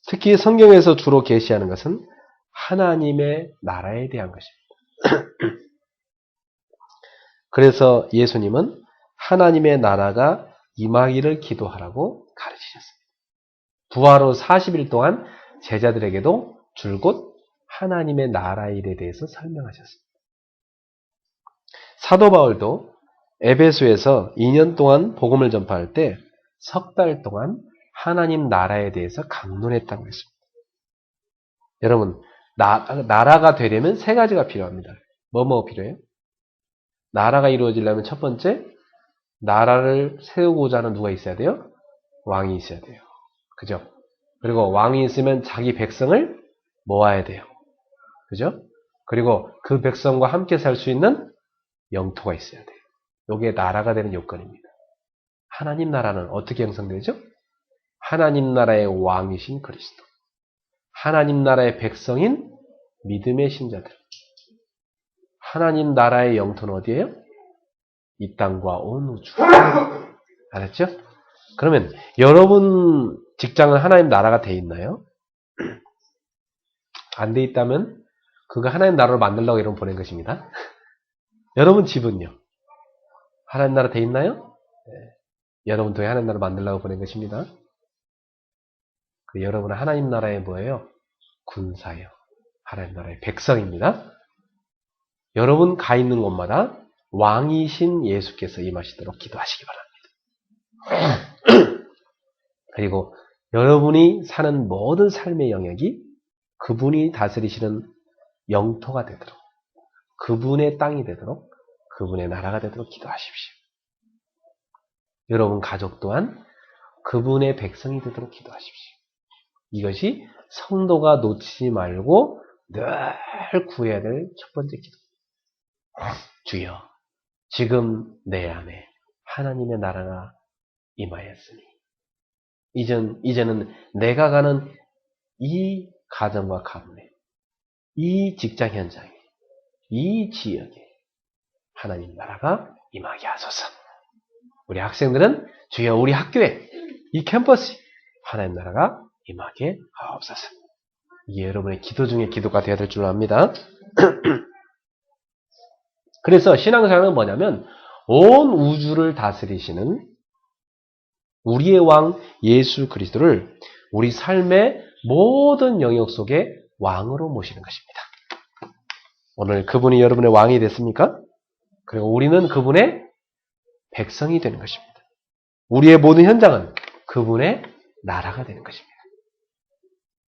S1: 특히 성경에서 주로 계시하는 것은 하나님의 나라에 대한 것입니다. 그래서 예수님은 하나님의 나라가 임하기를 기도하라고 가르치셨습니다. 부활 후 40일 동안 제자들에게도 줄곧 하나님의 나라 일에 대해서 설명하셨습니다. 사도 바울도 에베소에서 2년 동안 복음을 전파할 때 석 달 동안 하나님 나라에 대해서 강론했다고 했습니다. 여러분, 나라가 되려면 세 가지가 필요합니다. 뭐뭐 필요해요? 나라가 이루어지려면 첫 번째, 나라를 세우고자 하는 누가 있어야 돼요? 왕이 있어야 돼요. 그죠? 그리고 왕이 있으면 자기 백성을 모아야 돼요. 그죠? 그리고 그 백성과 함께 살 수 있는 영토가 있어야 돼요. 이게 나라가 되는 요건입니다. 하나님 나라는 어떻게 형성되죠? 하나님 나라의 왕이신 그리스도. 하나님 나라의 백성인 믿음의 신자들. 하나님 나라의 영토는 어디예요? 이 땅과 온 우주. 알았죠? 그러면 여러분 직장은 하나님 나라가 돼 있나요? 안 돼 있다면 그거 하나님 나라로 만들려고 여러분 보낸 것입니다. 여러분 집은요? 하나님 나라 돼 있나요? 네. 여러분 도에 하나님 나라 만들려고 보낸 것입니다. 여러분은 하나님 나라의 뭐예요? 군사예요. 하나님 나라의 백성입니다. 여러분 가 있는 곳마다 왕이신 예수께서 임하시도록 기도하시기 바랍니다. 그리고 여러분이 사는 모든 삶의 영역이 그분이 다스리시는 영토가 되도록, 그분의 땅이 되도록, 그분의 나라가 되도록 기도하십시오. 여러분 가족 또한 그분의 백성이 되도록 기도하십시오. 이것이 성도가 놓치지 말고 늘 구해야 될 첫 번째 기도. 주여, 지금 내 안에 하나님의 나라가 임하였으니 이제는 내가 가는 이 가정과 가문에, 이 직장 현장에, 이 지역에 하나님 나라가 임하게 하소서. 우리 학생들은 주여 우리 학교에, 이 캠퍼스에 하나님 나라가 임하게 하옵소서. 이게 여러분의 기도 중에 기도가 되어야 될 줄 압니다. 그래서 신앙생활은 뭐냐면 온 우주를 다스리시는 우리의 왕 예수 그리스도를 우리 삶의 모든 영역 속에 왕으로 모시는 것입니다. 오늘 그분이 여러분의 왕이 됐습니까? 그리고 우리는 그분의 백성이 되는 것입니다. 우리의 모든 현장은 그분의 나라가 되는 것입니다.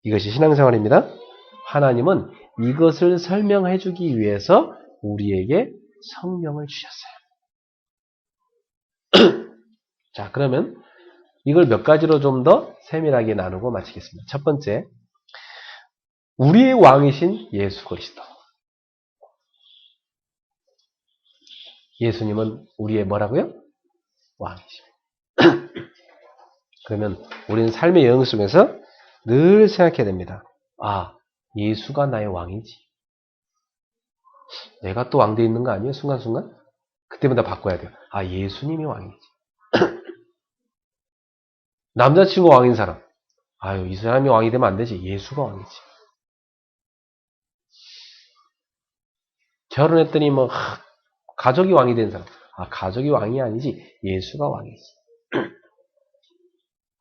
S1: 이것이 신앙생활입니다. 하나님은 이것을 설명해 주기 위해서 우리에게 성령을 주셨어요. 자, 그러면 이걸 몇 가지로 좀 더 세밀하게 나누고 마치겠습니다. 첫 번째, 우리의 왕이신 예수 그리스도. 예수님은 우리의 뭐라고요? 왕이십니다. 그러면 우리는 삶의 영역 속에서 늘 생각해야 됩니다. 아, 예수가 나의 왕이지. 내가 또 왕 돼 있는 거 아니에요? 순간순간? 그때마다 바꿔야 돼요. 아, 예수님이 왕이지. 남자친구 왕인 사람. 아유, 이 사람이 왕이 되면 안 되지. 예수가 왕이지. 결혼했더니 뭐 가족이 왕이 된 사람. 아, 가족이 왕이 아니지. 예수가 왕이지.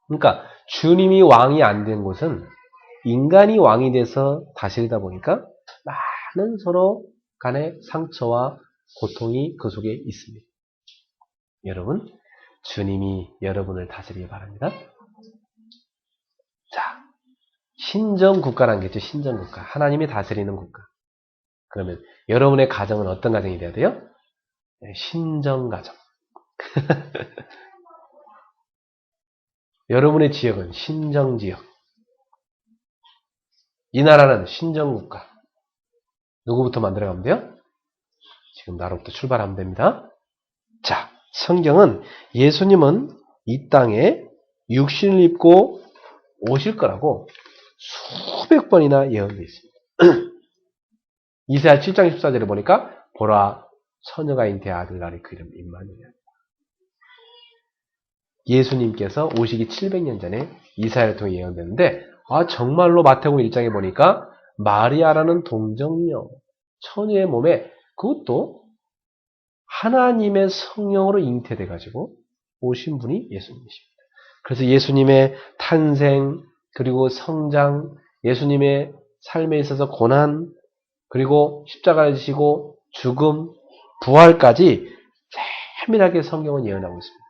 S1: 그러니까 주님이 왕이 안 된 곳은 인간이 왕이 돼서 다스리다 보니까 많은 서로 간의 상처와 고통이 그 속에 있습니다. 여러분, 주님이 여러분을 다스리기 바랍니다. 자, 신정국가라는 게 있죠. 신정국가. 하나님이 다스리는 국가. 그러면 여러분의 가정은 어떤 가정이 돼야 돼요? 신정가정. 여러분의 지역은 신정지역. 이 나라는 신정국가. 누구부터 만들어가면 돼요? 지금 나로부터 출발하면 됩니다. 자, 성경은 예수님은 이 땅에 육신을 입고 오실 거라고 수백 번이나 예언되어 있습니다. 이사야 7장 14절에 보니까 보라 처녀가 잉태 아들 낳으리 그 이름 임마누엘. 예수님께서 오시기 700년 전에 이사야를 통해 예언됐는데 정말로 마태복음 1장에 보니까 마리아라는 동정녀 처녀의 몸에 그것도 하나님의 성령으로 잉태돼가지고 오신 분이 예수님이십니다. 그래서 예수님의 탄생, 그리고 성장, 예수님의 삶에 있어서 고난, 그리고 십자가를 지시고 죽음, 부활까지 세밀하게 성경은 예언하고 있습니다.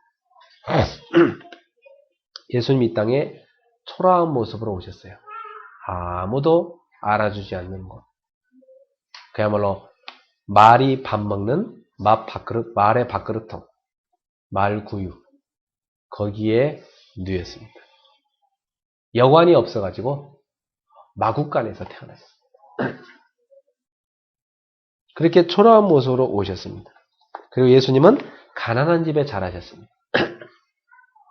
S1: 예수님 이 땅에 초라한 모습으로 오셨어요. 아무도 알아주지 않는 곳. 그야말로 말이 밥 먹는 말의 밥그릇통, 말구유. 거기에 누였습니다. 여관이 없어가지고 마구간에서 태어났습니다. 그렇게 초라한 모습으로 오셨습니다. 그리고 예수님은 가난한 집에 자라셨습니다.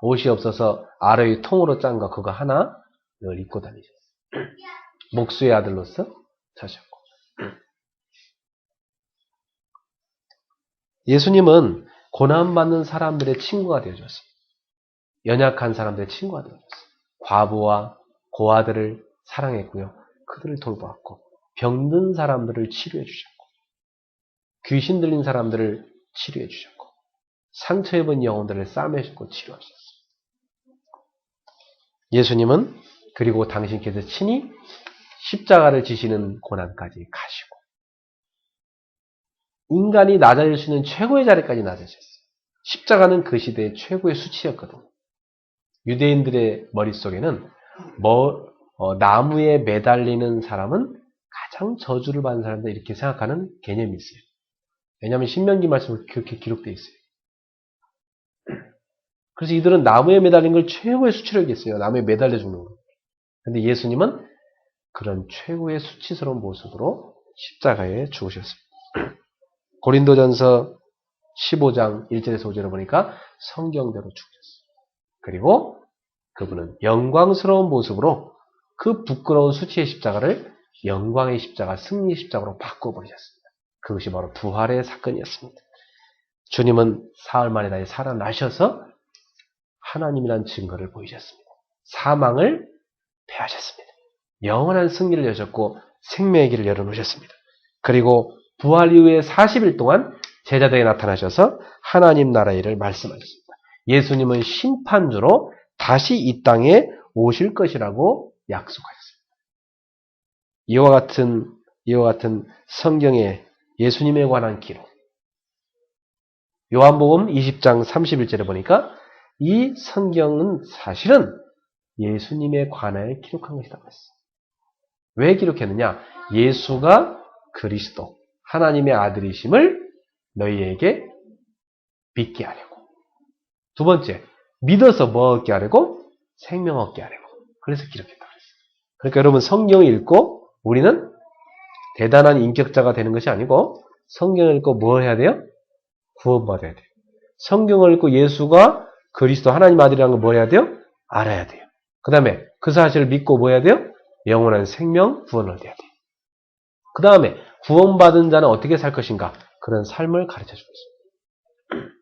S1: 옷이 없어서 아래의 통으로 짠 거 그거 하나 늘 입고 다니셨어요. 목수의 아들로서 자셨고. 예수님은 고난받는 사람들의 친구가 되어줬어요. 연약한 사람들의 친구가 되어줬어요. 과부와 고아들을 사랑했고요. 그들을 돌보았고, 병든 사람들을 치료해 주셨고, 귀신 들린 사람들을 치료해 주셨고, 상처 입은 영혼들을 싸매시고 치료하셨어요. 예수님은 그리고 당신께서 친히 십자가를 지시는 고난까지 가시고, 인간이 낮아질 수 있는 최고의 자리까지 낮아졌어요. 십자가는 그 시대의 최고의 수치였거든요. 유대인들의 머릿속에는 나무에 매달리는 사람은 가장 저주를 받는 사람이다 이렇게 생각하는 개념이 있어요. 왜냐하면 신명기 말씀에 그렇게 기록되어 있어요. 그래서 이들은 나무에 매달린 걸 최고의 수치로 여겼어요. 나무에 매달려 죽는 거. 그런데 예수님은 그런 최고의 수치스러운 모습으로 십자가에 죽으셨습니다. 고린도전서 15장 1절에서 5절을 보니까 성경대로 죽으셨어요. 그리고 그분은 영광스러운 모습으로 그 부끄러운 수치의 십자가를 영광의 십자가, 승리의 십자가로 바꿔버리셨습니다. 그것이 바로 부활의 사건이었습니다. 주님은 사흘 만에 다시 살아나셔서 하나님이란 증거를 보이셨습니다. 사망을 패하셨습니다. 영원한 승리를 여셨고 생명의 길을 열어놓으셨습니다. 그리고 부활 이후에 40일 동안 제자들에게 나타나셔서 하나님 나라의 일을 말씀하셨습니다. 예수님은 심판주로 다시 이 땅에 오실 것이라고 약속하셨습니다. 이와 같은 성경의 예수님에 관한 기록. 요한복음 20장 31절에 보니까 이 성경은 사실은 예수님에 관하여 기록한 것이라고 했어요. 왜 기록했느냐? 예수가 그리스도, 하나님의 아들이심을 너희에게 믿게 하려고. 두 번째, 믿어서 뭐 얻게 하려고? 생명 얻게 하려고. 그래서 기록했다고 했어요. 그러니까 여러분 성경을 읽고 우리는 대단한 인격자가 되는 것이 아니고 성경을 읽고 뭐 해야 돼요? 구원받아야 돼요. 성경을 읽고 예수가 그리스도 하나님 아들이라는 걸 뭐 해야 돼요? 알아야 돼요. 그 다음에 그 사실을 믿고 뭐 해야 돼요? 영원한 생명, 구원을 얻어야 돼요. 그 다음에 구원받은 자는 어떻게 살 것인가? 그런 삶을 가르쳐주고 있습니다.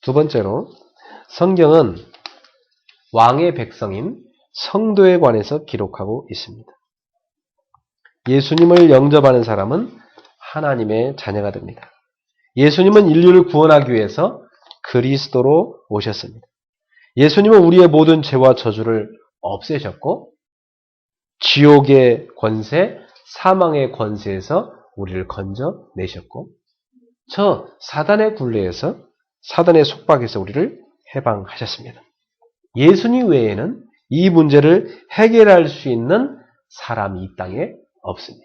S1: 두 번째로 성경은 왕의 백성인 성도에 관해서 기록하고 있습니다. 예수님을 영접하는 사람은 하나님의 자녀가 됩니다. 예수님은 인류를 구원하기 위해서 그리스도로 오셨습니다. 예수님은 우리의 모든 죄와 저주를 없애셨고 지옥의 권세, 사망의 권세에서 우리를 건져내셨고 저 사단의 굴레에서 사단의 속박에서 우리를 해방하셨습니다. 예수님 외에는 이 문제를 해결할 수 있는 사람이 이 땅에 없습니다.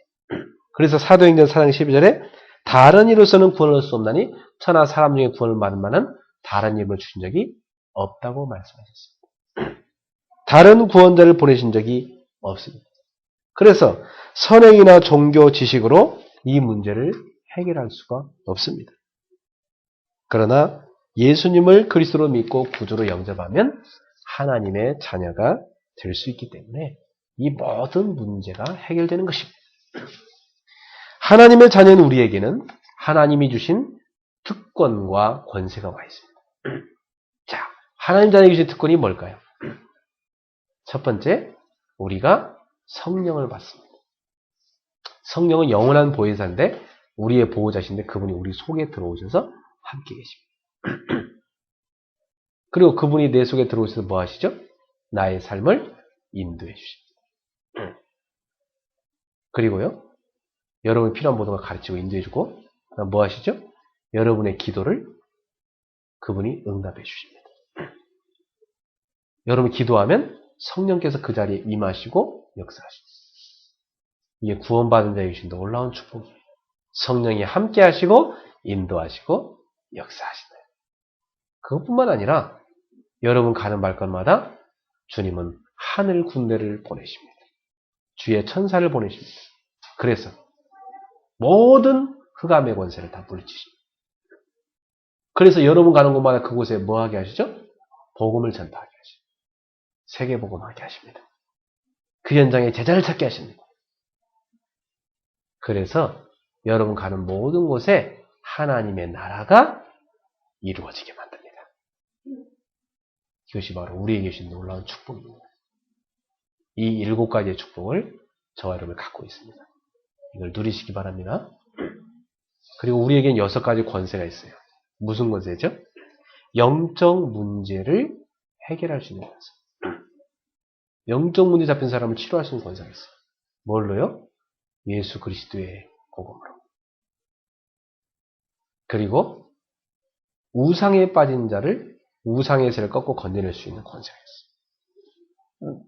S1: 그래서 사도행전 4장 12절에 다른 이로서는 구원을 얻을 수 없나니 천하 사람 중에 구원을 받은 만은 다른 이름을 주신 적이 없다고 말씀하셨습니다. 다른 구원자를 보내신 적이 없습니다. 그래서 선행이나 종교 지식으로 이 문제를 해결할 수가 없습니다. 그러나 예수님을 그리스도로 믿고 구주로 영접하면 하나님의 자녀가 될 수 있기 때문에 이 모든 문제가 해결되는 것입니다. 하나님의 자녀인 우리에게는 하나님이 주신 특권과 권세가 와 있습니다. 자, 하나님 자녀에게 주신 특권이 뭘까요? 첫 번째, 우리가 성령을 받습니다. 성령은 영원한 보혜사인데 우리의 보호자신데 그분이 우리 속에 들어오셔서 함께 계십니다. 그리고 그분이 내 속에 들어오셔서 뭐 하시죠? 나의 삶을 인도해 주십니다. 그리고요, 여러분이 필요한 모든 걸 가르치고 인도해 주고, 뭐 하시죠? 여러분의 기도를 그분이 응답해 주십니다. 여러분이 기도하면 성령께서 그 자리에 임하시고 역사하십니다. 이게 구원받은 자에게 주신 놀라운 축복이에요. 성령이 함께 하시고 인도하시고 역사하시는 거예요. 그것뿐만 아니라 여러분 가는 발걸마다 주님은 하늘 군대를 보내십니다. 주의 천사를 보내십니다. 그래서 모든 흑암의 권세를 다 물리치십니다. 그래서 여러분 가는 곳마다 그곳에 뭐 하게 하시죠? 복음을 전파하게 하십니다. 세계복음하게 하십니다. 그 현장에 제자를 찾게 하십니다. 그래서 여러분 가는 모든 곳에 하나님의 나라가 이루어지게 만듭니다. 이것이 바로 우리에게 주신 놀라운 축복입니다. 이 7가지의 축복을 저와 여러분이 갖고 있습니다. 이걸 누리시기 바랍니다. 그리고 우리에겐 6가지 권세가 있어요. 무슨 권세죠? 영적 문제를 해결할 수 있는 권세. 영적 문제 잡힌 사람을 치료할 수 있는 권세가 있어요. 뭘로요? 예수 그리스도의 복음으로. 그리고 우상에 빠진 자를 우상의 세를 꺾고 건져낼 수 있는 권세가 있어요.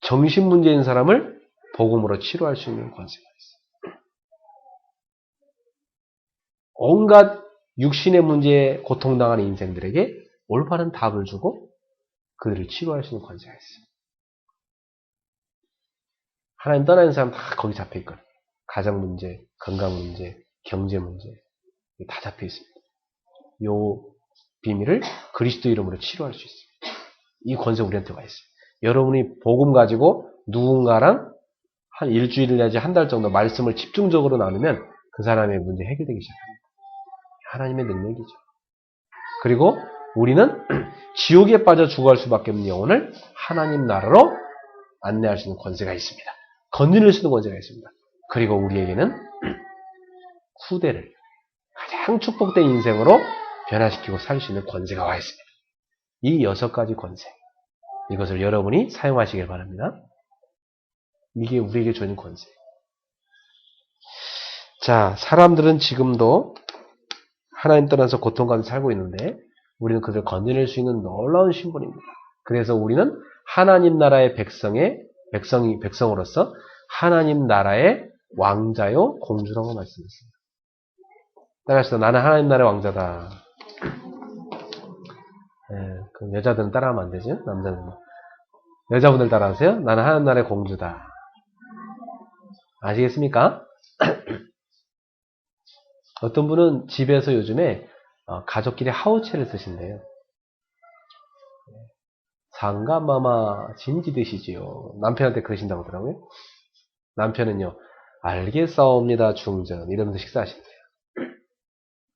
S1: 정신 문제인 사람을 복음으로 치료할 수 있는 권세가 있어요. 온갖 육신의 문제에 고통당하는 인생들에게 올바른 답을 주고 그들을 치료할 수 있는 권세가 있어요. 하나님 떠나는 사람 다 거기 잡혀 있거든요. 가정 문제, 건강 문제, 경제 문제 다 잡혀 있습니다. 요 비밀을 그리스도 이름으로 치료할 수 있습니다. 이 권세 우리한테 와 있어요. 여러분이 복음 가지고 누군가랑 한 일주일 내지 한 달 정도 말씀을 집중적으로 나누면 그 사람의 문제 해결되기 시작합니다. 하나님의 능력이죠. 그리고 우리는 지옥에 빠져 죽어갈 수밖에 없는 영혼을 하나님 나라로 안내할 수 있는 권세가 있습니다. 건드릴 수 있는 권세가 있습니다. 그리고 우리에게는 후대를 가장 축복된 인생으로 변화시키고 살 수 있는 권세가 와 있습니다. 이 6가지 권세, 이것을 여러분이 사용하시길 바랍니다. 이게 우리에게 주어진 권세. 자, 사람들은 지금도 하나님 떠나서 고통 가운데 살고 있는데 우리는 그들을 건져낼 수 있는 놀라운 신분입니다. 그래서 우리는 하나님 나라의 백성으로서 하나님 나라의 왕자요 공주라고 말씀했습니다. 따라서 나는 하나님 나라의 왕자다. 그럼 여자들은 따라하면 안 되죠? 남자들은. 여자분들 따라하세요. 나는 하나님 나라의 공주다. 아시겠습니까? 어떤 분은 집에서 요즘에 가족끼리 하우체를 쓰신대요. 상가마마 진지드시지요. 남편한테 그러신다고 하더라고요. 남편은요, 알겠사옵니다 중전 이러면서 식사하신대요.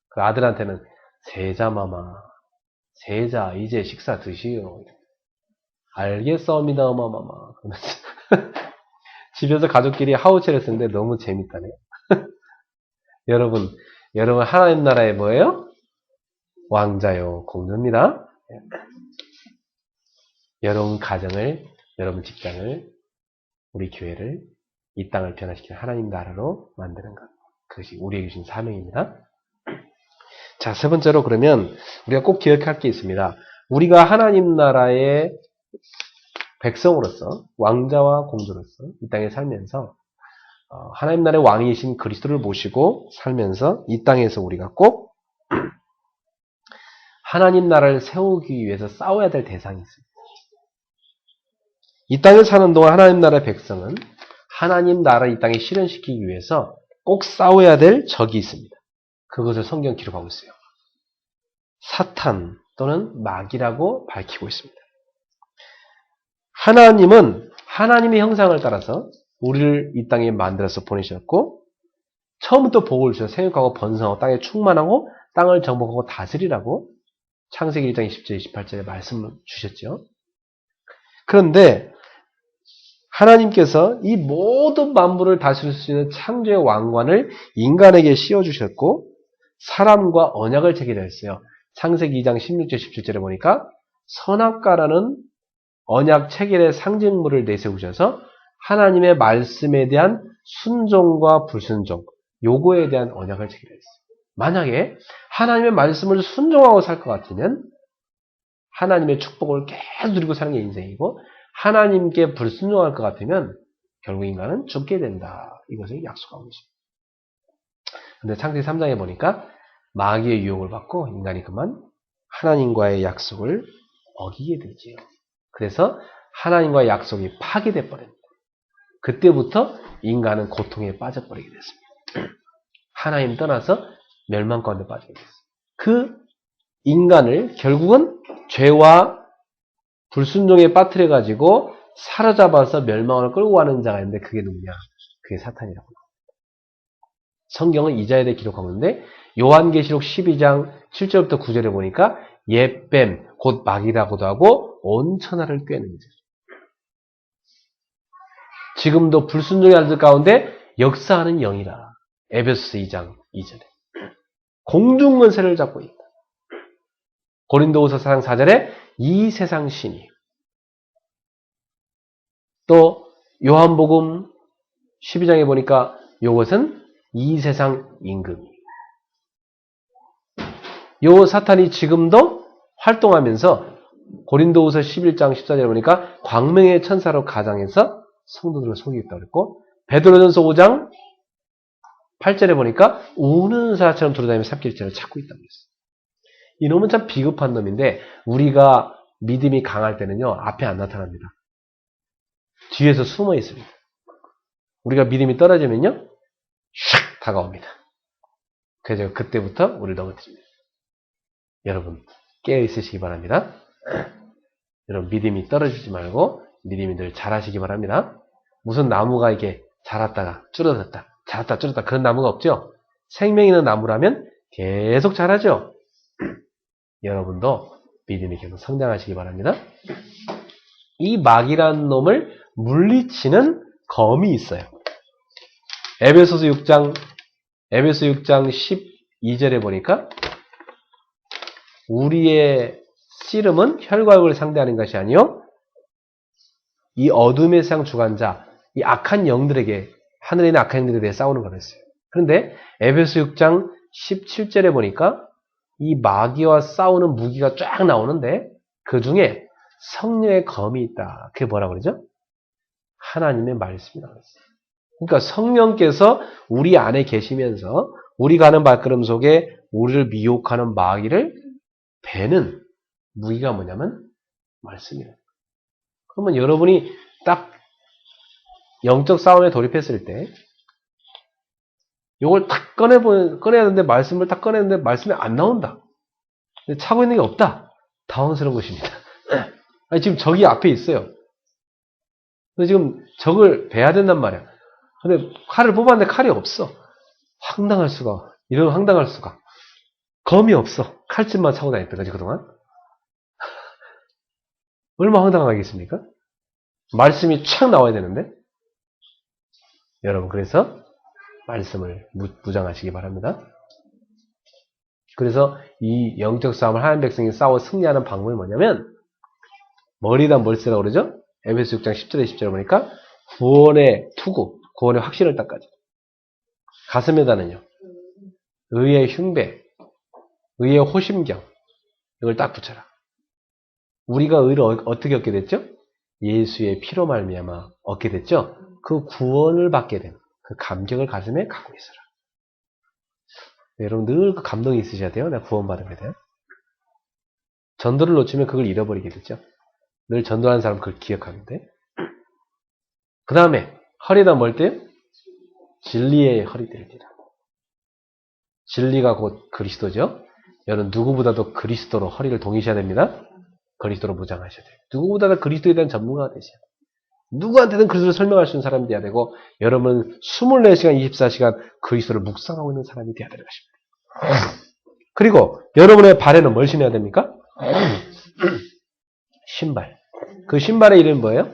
S1: 그 아들한테는 세자마마, 세자 이제 식사 드시오. 알겠사옵니다 어마마마. 집에서 가족끼리 하우체를 쓰는데 너무 재밌다네요. 여러분 하나님 나라의 뭐예요? 왕자요 공주입니다. 여러분 가정을, 여러분 직장을, 우리 교회를, 이 땅을 변화시키는 하나님 나라로 만드는 것. 그것이 우리에게 주신 사명입니다. 자, 세 번째로 그러면 우리가 꼭 기억할 게 있습니다. 우리가 하나님 나라의 백성으로서, 왕자와 공주로서 이 땅에 살면서 하나님 나라의 왕이신 그리스도를 모시고 살면서 이 땅에서 우리가 꼭 하나님 나라를 세우기 위해서 싸워야 될 대상이 있습니다. 이 땅에 사는 동안 하나님 나라의 백성은 하나님 나라 이 땅에 실현시키기 위해서 꼭 싸워야 될 적이 있습니다. 그것을 성경 기록하고 있어요. 사탄 또는 마귀라고 밝히고 있습니다. 하나님은 하나님의 형상을 따라서 우리를 이 땅에 만들어서 보내셨고 처음부터 복을 주셔서 생육하고 번성하고 땅에 충만하고 땅을 정복하고 다스리라고 창세기 1장 20절 28절에 말씀을 주셨죠. 그런데 하나님께서 이 모든 만물을 다스릴 수 있는 창조의 왕관을 인간에게 씌워주셨고 사람과 언약을 체결했어요. 창세기 2장 16절 17절에 보니까 선악과라는 언약 체결의 상징물을 내세우셔서 하나님의 말씀에 대한 순종과 불순종, 요거에 대한 언약을 체결했어요. 만약에 하나님의 말씀을 순종하고 살 것 같으면 하나님의 축복을 계속 누리고 사는 게 인생이고, 하나님께 불순종할 것 같으면 결국 인간은 죽게 된다. 이것을 약속하고 있습니다. 그런데 창세기 3장에 보니까 마귀의 유혹을 받고 인간이 그만 하나님과의 약속을 어기게 되지요. 그래서 하나님과의 약속이 파괴돼 버립니다. 그때부터 인간은 고통에 빠져버리게 됐습니다. 하나님 떠나서 멸망 가운데 빠지게 됐어요. 그 인간을 결국은 죄와 불순종에 빠뜨려가지고 사로잡아서 멸망을 끌고 가는 자가 있는데 그게 누구냐? 그게 사탄이라고 합니다. 성경은 이자에 대해 기록하고 있는데 요한계시록 12장 7절부터 9절에 보니까 옛뱀, 곧 마귀라고도 하고 온 천하를 꿰는 자. 지금도 불순종의 아들 가운데 역사하는 영이라. 에베소서 2장 2절에. 공중권세를 잡고 있다. 고린도후서 4장 4절에 이 세상 신이. 또 요한복음 12장에 보니까 이것은 이 세상 임금이. 요 사탄이 지금도 활동하면서 고린도후서 11장 14절에 보니까 광명의 천사로 가장해서 성도들을 속이겠다고 그랬고, 베드로전서 5장 8절에 보니까 우는 사자처럼 돌아다니며 삽길 자를 찾고 있다고 했어요. 이놈은 참 비겁한 놈인데 우리가 믿음이 강할 때는요, 앞에 안 나타납니다. 뒤에서 숨어 있습니다. 우리가 믿음이 떨어지면요, 샥 다가옵니다. 그래서 그때부터 우리를 넘어뜨립니다. 여러분 깨어 있으시기 바랍니다. 여러분 믿음이 떨어지지 말고 믿음이 늘 자라시기 바랍니다. 무슨 나무가 이게 자랐다가 줄어들었다, 자랐다 줄었다 그런 나무가 없죠. 생명 있는 나무라면 계속 자라죠. 여러분도 믿음이 계속 성장하시기 바랍니다. 이 마귀라는 놈을 물리치는 검이 있어요. 에베소서 6장 12절에 보니까 우리의 씨름은 혈과 육을 상대하는 것이 아니요 이 어둠의 세상 주관자, 이 악한 영들에게, 하늘에 있는 악한 영들에 대해 싸우는 거랬어요. 그런데 에베소 6장 17절에 보니까 이 마귀와 싸우는 무기가 쫙 나오는데 그 중에 성령의 검이 있다. 그게 뭐라고 그러죠? 하나님의 말씀이라고 했어요. 그러니까 성령께서 우리 안에 계시면서 우리 가는 발걸음 속에 우리를 미혹하는 마귀를 배는 무기가 뭐냐면 말씀이에요. 그러면 여러분이 딱 영적 싸움에 돌입했을 때 이걸 딱 꺼내야 되는데 말씀을 딱 꺼내는데 말씀이 안 나온다. 차고 있는 게 없다. 당황스러운 것입니다. 아니, 지금 적이 앞에 있어요. 근데 지금 적을 베야 된단 말이야. 근데 칼을 뽑았는데 칼이 없어. 황당할 수가. 이런 황당할 수가. 검이 없어. 칼집만 차고 다녔던 거지 그동안. 얼마나 황당하겠습니까? 말씀이 촥 나와야 되는데. 여러분 그래서 말씀을 무장하시기 바랍니다. 그래서 이 영적 싸움을 하나님 백성이 싸워 승리하는 방법이 뭐냐면 머리다 멀쓰라고 그러죠? 에베소 6장 10절에 10절에 보니까 구원의 투구, 구원의 확신을 딱 가지고 가슴에다는요 의의 흉배, 의의 호심경 이걸 딱 붙여라. 우리가 의를 어떻게 얻게 됐죠? 예수의 피로 말미암아 얻게 됐죠? 그 구원을 받게 된 그 감격을 가슴에 갖고 있어라. 여러분 늘 그 감동이 있으셔야 돼요. 내가 구원받으게 돼요. 전도를 놓치면 그걸 잃어버리게 되죠. 늘 전도하는 사람은 그걸 기억하는데. 그 다음에 허리다 뭘 때요? 진리의 허리띠를. 진리가 곧 그리스도죠. 여러분 누구보다도 그리스도로 허리를 동이셔야 됩니다. 그리스도로 무장하셔야 돼요. 누구보다도 그리스도에 대한 전문가가 되셔야 돼요. 누구한테든 그리스도를 설명할 수 있는 사람이 돼야 되고 여러분은 24시간 24시간 그리스도를 묵상하고 있는 사람이 돼야 되는 것입니다. 그리고 여러분의 발에는 뭘 신어야 됩니까? 신발. 그 신발의 이름은 뭐예요?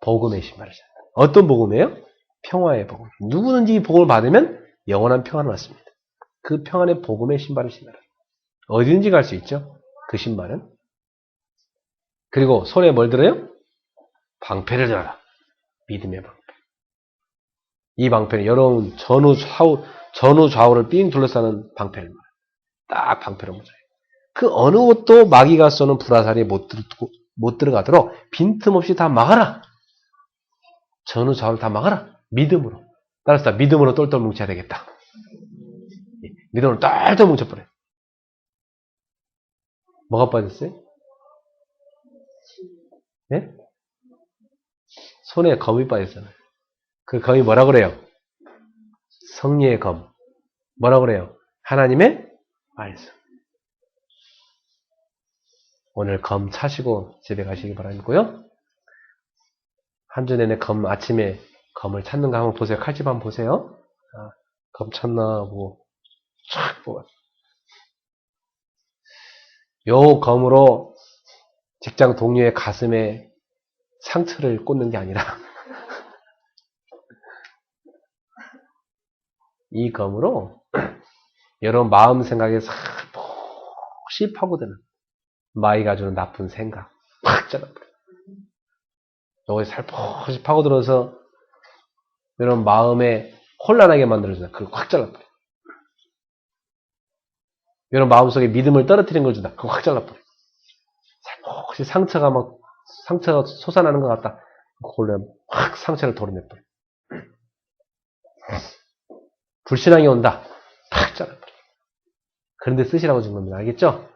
S1: 복음의 신발이잖아요. 어떤 복음이에요? 평화의 복음. 누구든지 이 복음을 받으면 영원한 평안을 얻습니다. 그 평안의 복음의 신발을 신어라. 어디든지 갈 수 있죠. 그 신발은. 그리고 손에 뭘 들어요? 방패를 들어라. 믿음의 방패. 이 방패는 여러분 전후 좌우를 삥 둘러싸는 방패를 말해요. 딱 방패로 모자예요. 그 어느 곳도 마귀가 쏘는 불화살이 못 들어가도록 빈틈없이 다 막아라. 전후 좌우를 다 막아라. 믿음으로. 따라서 믿음으로 똘똘 뭉쳐야 되겠다. 믿음으로 똘똘 뭉쳐버려요. 뭐가 빠졌어요? 예? 손에 검이 빠졌잖아요. 그 검이 뭐라 그래요? 성리의 검. 뭐라 그래요? 하나님의 말씀. 오늘 검 차시고 집에 가시기 바라고요. 한 주 내내 아침에 검을 찾는 거 한번 보세요. 칼집 한번 보세요. 아, 검 찾나 하고 촥 뽑아. 요 검으로 직장 동료의 가슴에 상처를 꽂는 게 아니라 이 검으로 여러분 마음 생각에 푹시 파고드는 마귀가 주는 나쁜 생각 팍 잘라버려요. 여기 살포시 파고들어서 여러분 마음에 혼란하게 만들어준다. 그걸 확 잘라버려요. 여러분 마음속에 믿음을 떨어뜨리는 걸 준다. 그걸 확 잘라버려요. 살포시 상처가 솟아나는 것 같다. 그걸로 확 상처를 도려내버려요. 불신앙이 온다. 팍 잘라버려요. 그런데 쓰시라고 준 겁니다. 알겠죠?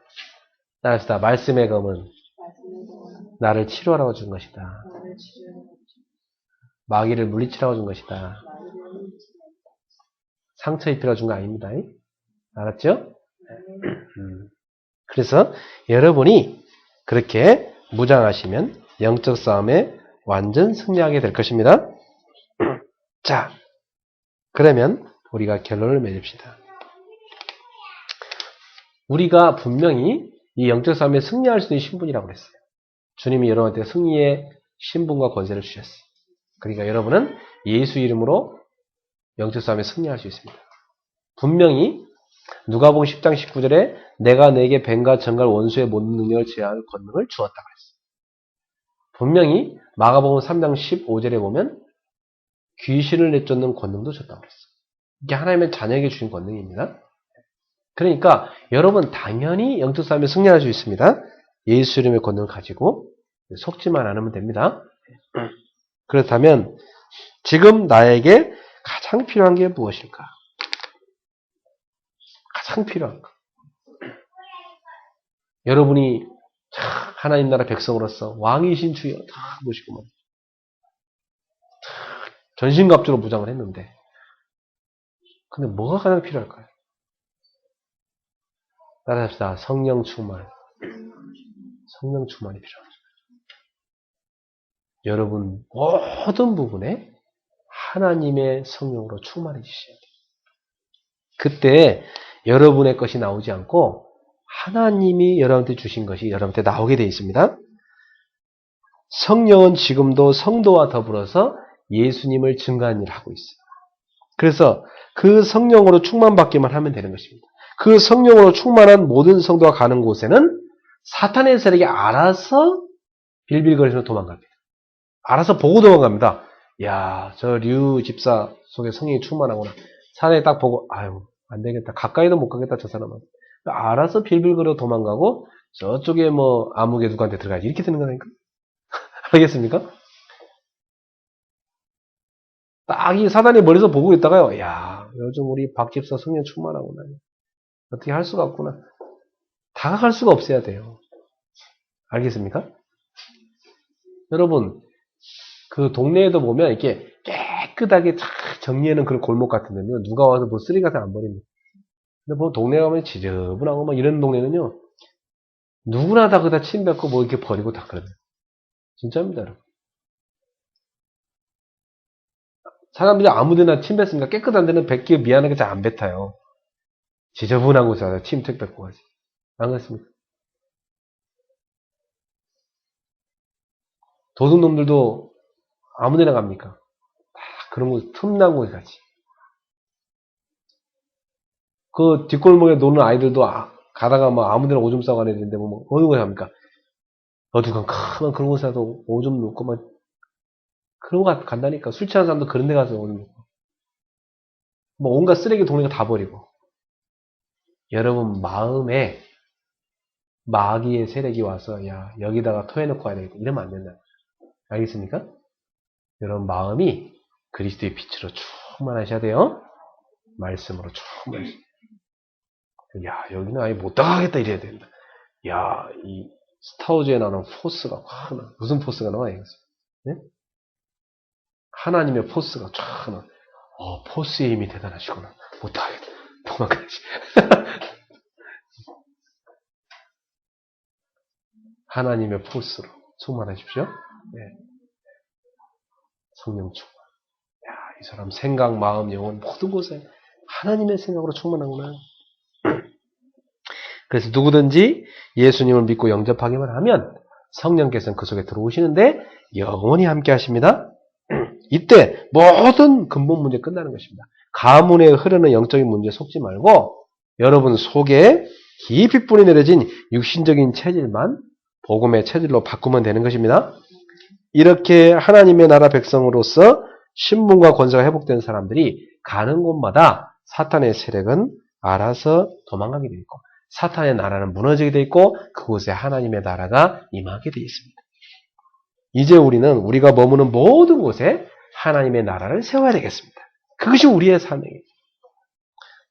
S1: 따라합시다. 말씀의 검은 나를 치료하라고 준 것이다. 마귀를 물리치라고 준 것이다. 상처 입히라고 준 거 아닙니다. 알았죠? 그래서 여러분이 그렇게 무장하시면 영적 싸움에 완전 승리하게 될 것입니다. 자, 그러면 우리가 결론을 맺읍시다. 우리가 분명히 이 영적 싸움에 승리할 수 있는 신분이라고 그랬어요. 주님이 여러분한테 승리의 신분과 권세를 주셨어요. 그러니까 여러분은 예수 이름으로 영적 싸움에 승리할 수 있습니다. 분명히 누가복음 10장 19절에 내가 내게 뱀과 정갈 원수의 모든 능력을 제어할 권능을 주었다고 했어요. 분명히 마가복음 3장 15절에 보면 귀신을 내쫓는 권능도 줬다고 했어요. 이게 하나님의 자녀에게 주신 권능입니다. 그러니까 여러분 당연히 영적 싸움에 승리할 수 있습니다. 예수 이름의 권능을 가지고 속지만 않으면 됩니다. 그렇다면 지금 나에게 가장 필요한 게 무엇일까? 가장 필요한 거. 여러분이 하나님 나라 백성으로서 왕이신 주여 다 모시고 전신갑주로 무장을 했는데 근데 뭐가 가장 필요할까요? 따라합시다. 성령 충만. 성령 충만이 필요합니다. 여러분 모든 부분에 하나님의 성령으로 충만해 주셔야 돼요. 그때 여러분의 것이 나오지 않고 하나님이 여러분한테 주신 것이 여러분한테 나오게 되어 있습니다. 성령은 지금도 성도와 더불어서 예수님을 증거하는 일을 하고 있어요. 그래서 그 성령으로 충만받기만 하면 되는 것입니다. 그 성령으로 충만한 모든 성도가 가는 곳에는 사탄의 세력이 알아서 빌빌거리면서 도망갑니다. 알아서 보고 도망갑니다. 야, 저 류 집사 속에 성령이 충만하구나. 사탄이 딱 보고 아유 안 되겠다. 가까이도 못 가겠다 저 사람은. 알아서 빌빌거려 도망가고 저쪽에 뭐 아무개 누구한테 들어가야지 이렇게 되는 거니까. 알겠습니까? 딱 이 사단이 멀리서 보고 있다가요. 야, 요즘 우리 박 집사 성령 충만하구나. 어떻게 할 수가 없구나. 다가갈 수가 없어야 돼요. 알겠습니까? 여러분, 그 동네에도 보면 이렇게 깨끗하게 잘 정리해놓은 그런 골목 같은 데는요. 누가 와서 뭐 쓰레기 같은 안 버립니다. 근데 뭐 동네 가면 지저분하고 막 이런 동네는요. 누구나 다 그다 침 뱉고 뭐 이렇게 버리고 다 그러네요. 진짜입니다, 여러분. 사람들이 아무 데나 침 뱉습니까? 깨끗한 데는 뱉기 미안하게 잘 안 뱉어요. 지저분한 곳에 침택 뱉고 가지. 안 그렇습니까? 도둑놈들도 아무 데나 갑니까? 다 그런 곳, 틈난 곳에 가지. 그 뒷골목에 노는 아이들도 가다가 뭐 아무 데나 오줌 싸고 가는 애들인데 뭐 어느 곳에 합니까? 어두간 큰 그런 곳에도 오줌 놓고 막 그런 거 간다니까. 술 취한 사람도 그런 데 가서 오줌 놓고. 뭐 온갖 쓰레기 동네가 다 버리고. 여러분 마음에 마귀의 세력이 와서 야 여기다가 토해놓고 와야 되겠다. 이러면 안 된다. 알겠습니까? 여러분 마음이 그리스도의 빛으로 충만하셔야 돼요. 말씀으로 충만하셔야 돼요. 야 여기는 아예 못 나가겠다 이래야 된다. 야 이 스타워즈에 나오는 포스가 확 나. 무슨 포스가 나와 이거지? 네? 하나님의 포스가 쫙 나. 포스의 힘이 대단하시구나. 못 나가겠다. 도망가야지. 하나님의 포스로 충만하십시오. 네. 성령 충만. 야, 이 사람 생각, 마음, 영혼 모든 곳에 하나님의 생각으로 충만하구나. 그래서 누구든지 예수님을 믿고 영접하기만 하면 성령께서는 그 속에 들어오시는데 영원히 함께 하십니다. 이때 모든 근본 문제 끝나는 것입니다. 가문에 흐르는 영적인 문제에 속지 말고 여러분 속에 깊이 뿌리 내려진 육신적인 체질만 복음의 체질로 바꾸면 되는 것입니다. 이렇게 하나님의 나라 백성으로서 신분과 권세가 회복된 사람들이 가는 곳마다 사탄의 세력은 알아서 도망가게 되어 있고 사탄의 나라는 무너지게 되어 있고 그곳에 하나님의 나라가 임하게 되어 있습니다. 이제 우리는 우리가 머무는 모든 곳에 하나님의 나라를 세워야 되겠습니다. 그것이 우리의 사명이에요.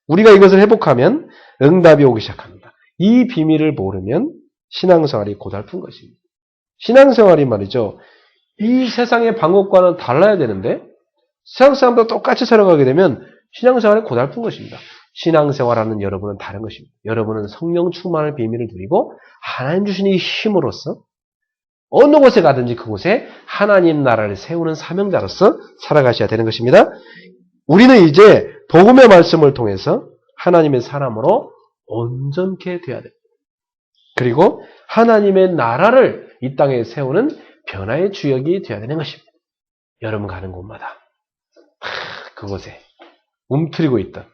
S1: 우리가 이것을 회복하면 응답이 오기 시작합니다. 이 비밀을 모르면 신앙생활이 고달픈 것입니다. 신앙생활이 말이죠. 이 세상의 방법과는 달라야 되는데 세상 사람도 똑같이 살아가게 되면 신앙생활이 고달픈 것입니다. 신앙생활하는 여러분은 다른 것입니다. 여러분은 성령 충만의 비밀을 누리고 하나님 주신 이 힘으로써 어느 곳에 가든지 그곳에 하나님 나라를 세우는 사명자로서 살아가셔야 되는 것입니다. 우리는 이제 복음의 말씀을 통해서 하나님의 사람으로 온전케 되어야 됩니다. 그리고 하나님의 나라를 이 땅에 세우는 변화의 주역이 되어야 되는 것입니다. 여러분 가는 곳마다 그곳에 웅크리고 있던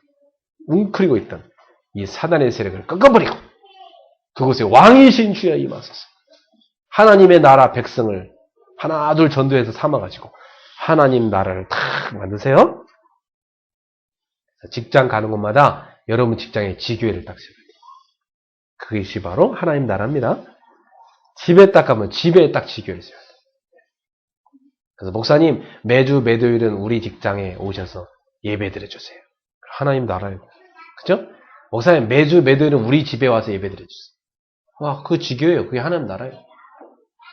S1: 이 사단의 세력을 꺾어버리고 그곳에 왕이신 주여 임하소서. 하나님의 나라 백성을 하나 둘 전도해서 삼아가지고 하나님 나라를 탁 만드세요. 직장 가는 곳마다 여러분 직장에 지교회를 딱 세워야 돼요. 그것이 바로 하나님 나라입니다. 집에 딱 가면 집에 딱 지교회를 세워야 돼요. 그래서 목사님 매주 매도일은 우리 직장에 오셔서 예배 드려주세요. 하나님 나라예요. 그죠? 목사님 매주 매도일은 우리 집에 와서 예배 드려주세요. 와, 그거 지교예요. 그게 하나님 나라예요.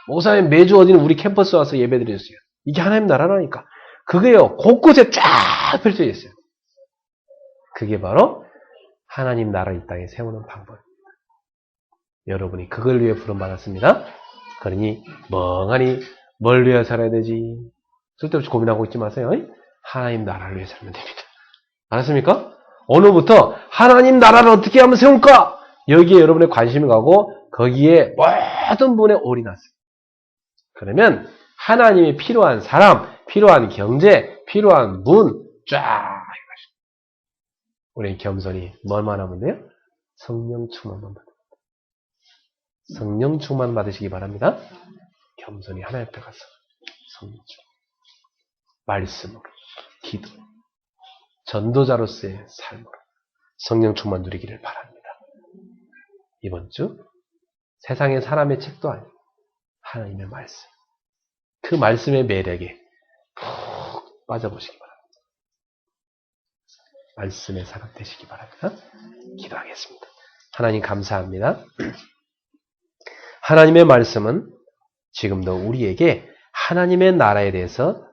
S1: 목사님 매주 어디는 우리 캠퍼스 와서 예배 드려주세요. 이게 하나님 나라라니까. 그게요. 곳곳에 쫙 펼쳐져 있어요. 그게 바로 하나님 나라 이 땅에 세우는 방법입니다. 여러분이 그걸 위해 부름받았습니다. 그러니 멍하니 뭘 위해 살아야 되지? 쓸데없이 고민하고 있지 마세요. 하나님 나라를 위해 살면 됩니다. 알았습니까? 오늘부터 하나님 나라를 어떻게 하면 세울까? 여기에 여러분의 관심이 가고 거기에 모든 분에 올인하세요. 그러면 하나님이 필요한 사람, 필요한 경제, 필요한 문 쫙 우리 겸손히 뭘만 하면 돼요? 성령 충만만 받습니다. 성령 충만 받으시기 바랍니다. 겸손히 하나님 앞에 가서 성령 충만, 말씀으로, 기도, 전도자로서의 삶으로 성령 충만 누리기를 바랍니다. 이번 주 세상의 사람의 책도 아니고 하나님의 말씀, 그 말씀의 매력에 푹 빠져보시기 바랍니다. 말씀의 사람 되시기 바랍니다. 기도하겠습니다. 하나님 감사합니다. 하나님의 말씀은 지금도 우리에게 하나님의 나라에 대해서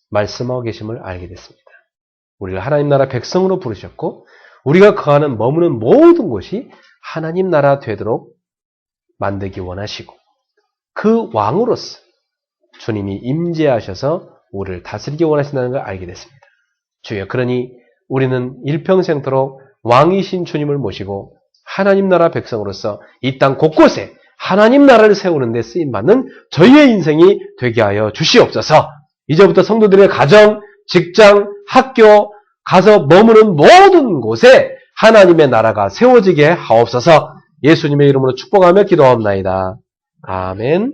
S1: 말씀하고 계심을 알게 됐습니다. 우리를 하나님 나라 백성으로 부르셨고 우리가 거하는 머무는 모든 곳이 하나님 나라 되도록 만들기 원하시고 그 왕으로서 주님이 임재하셔서 우리를 다스리기 원하신다는 걸 알게 됐습니다. 주여, 그러니 우리는 일평생토록 왕이신 주님을 모시고 하나님 나라 백성으로서 이 땅 곳곳에 하나님 나라를 세우는 데 쓰임받는 저희의 인생이 되게 하여 주시옵소서. 이제부터 성도들의 가정, 직장, 학교, 가서 머무는 모든 곳에 하나님의 나라가 세워지게 하옵소서. 예수님의 이름으로 축복하며 기도하옵나이다. 아멘.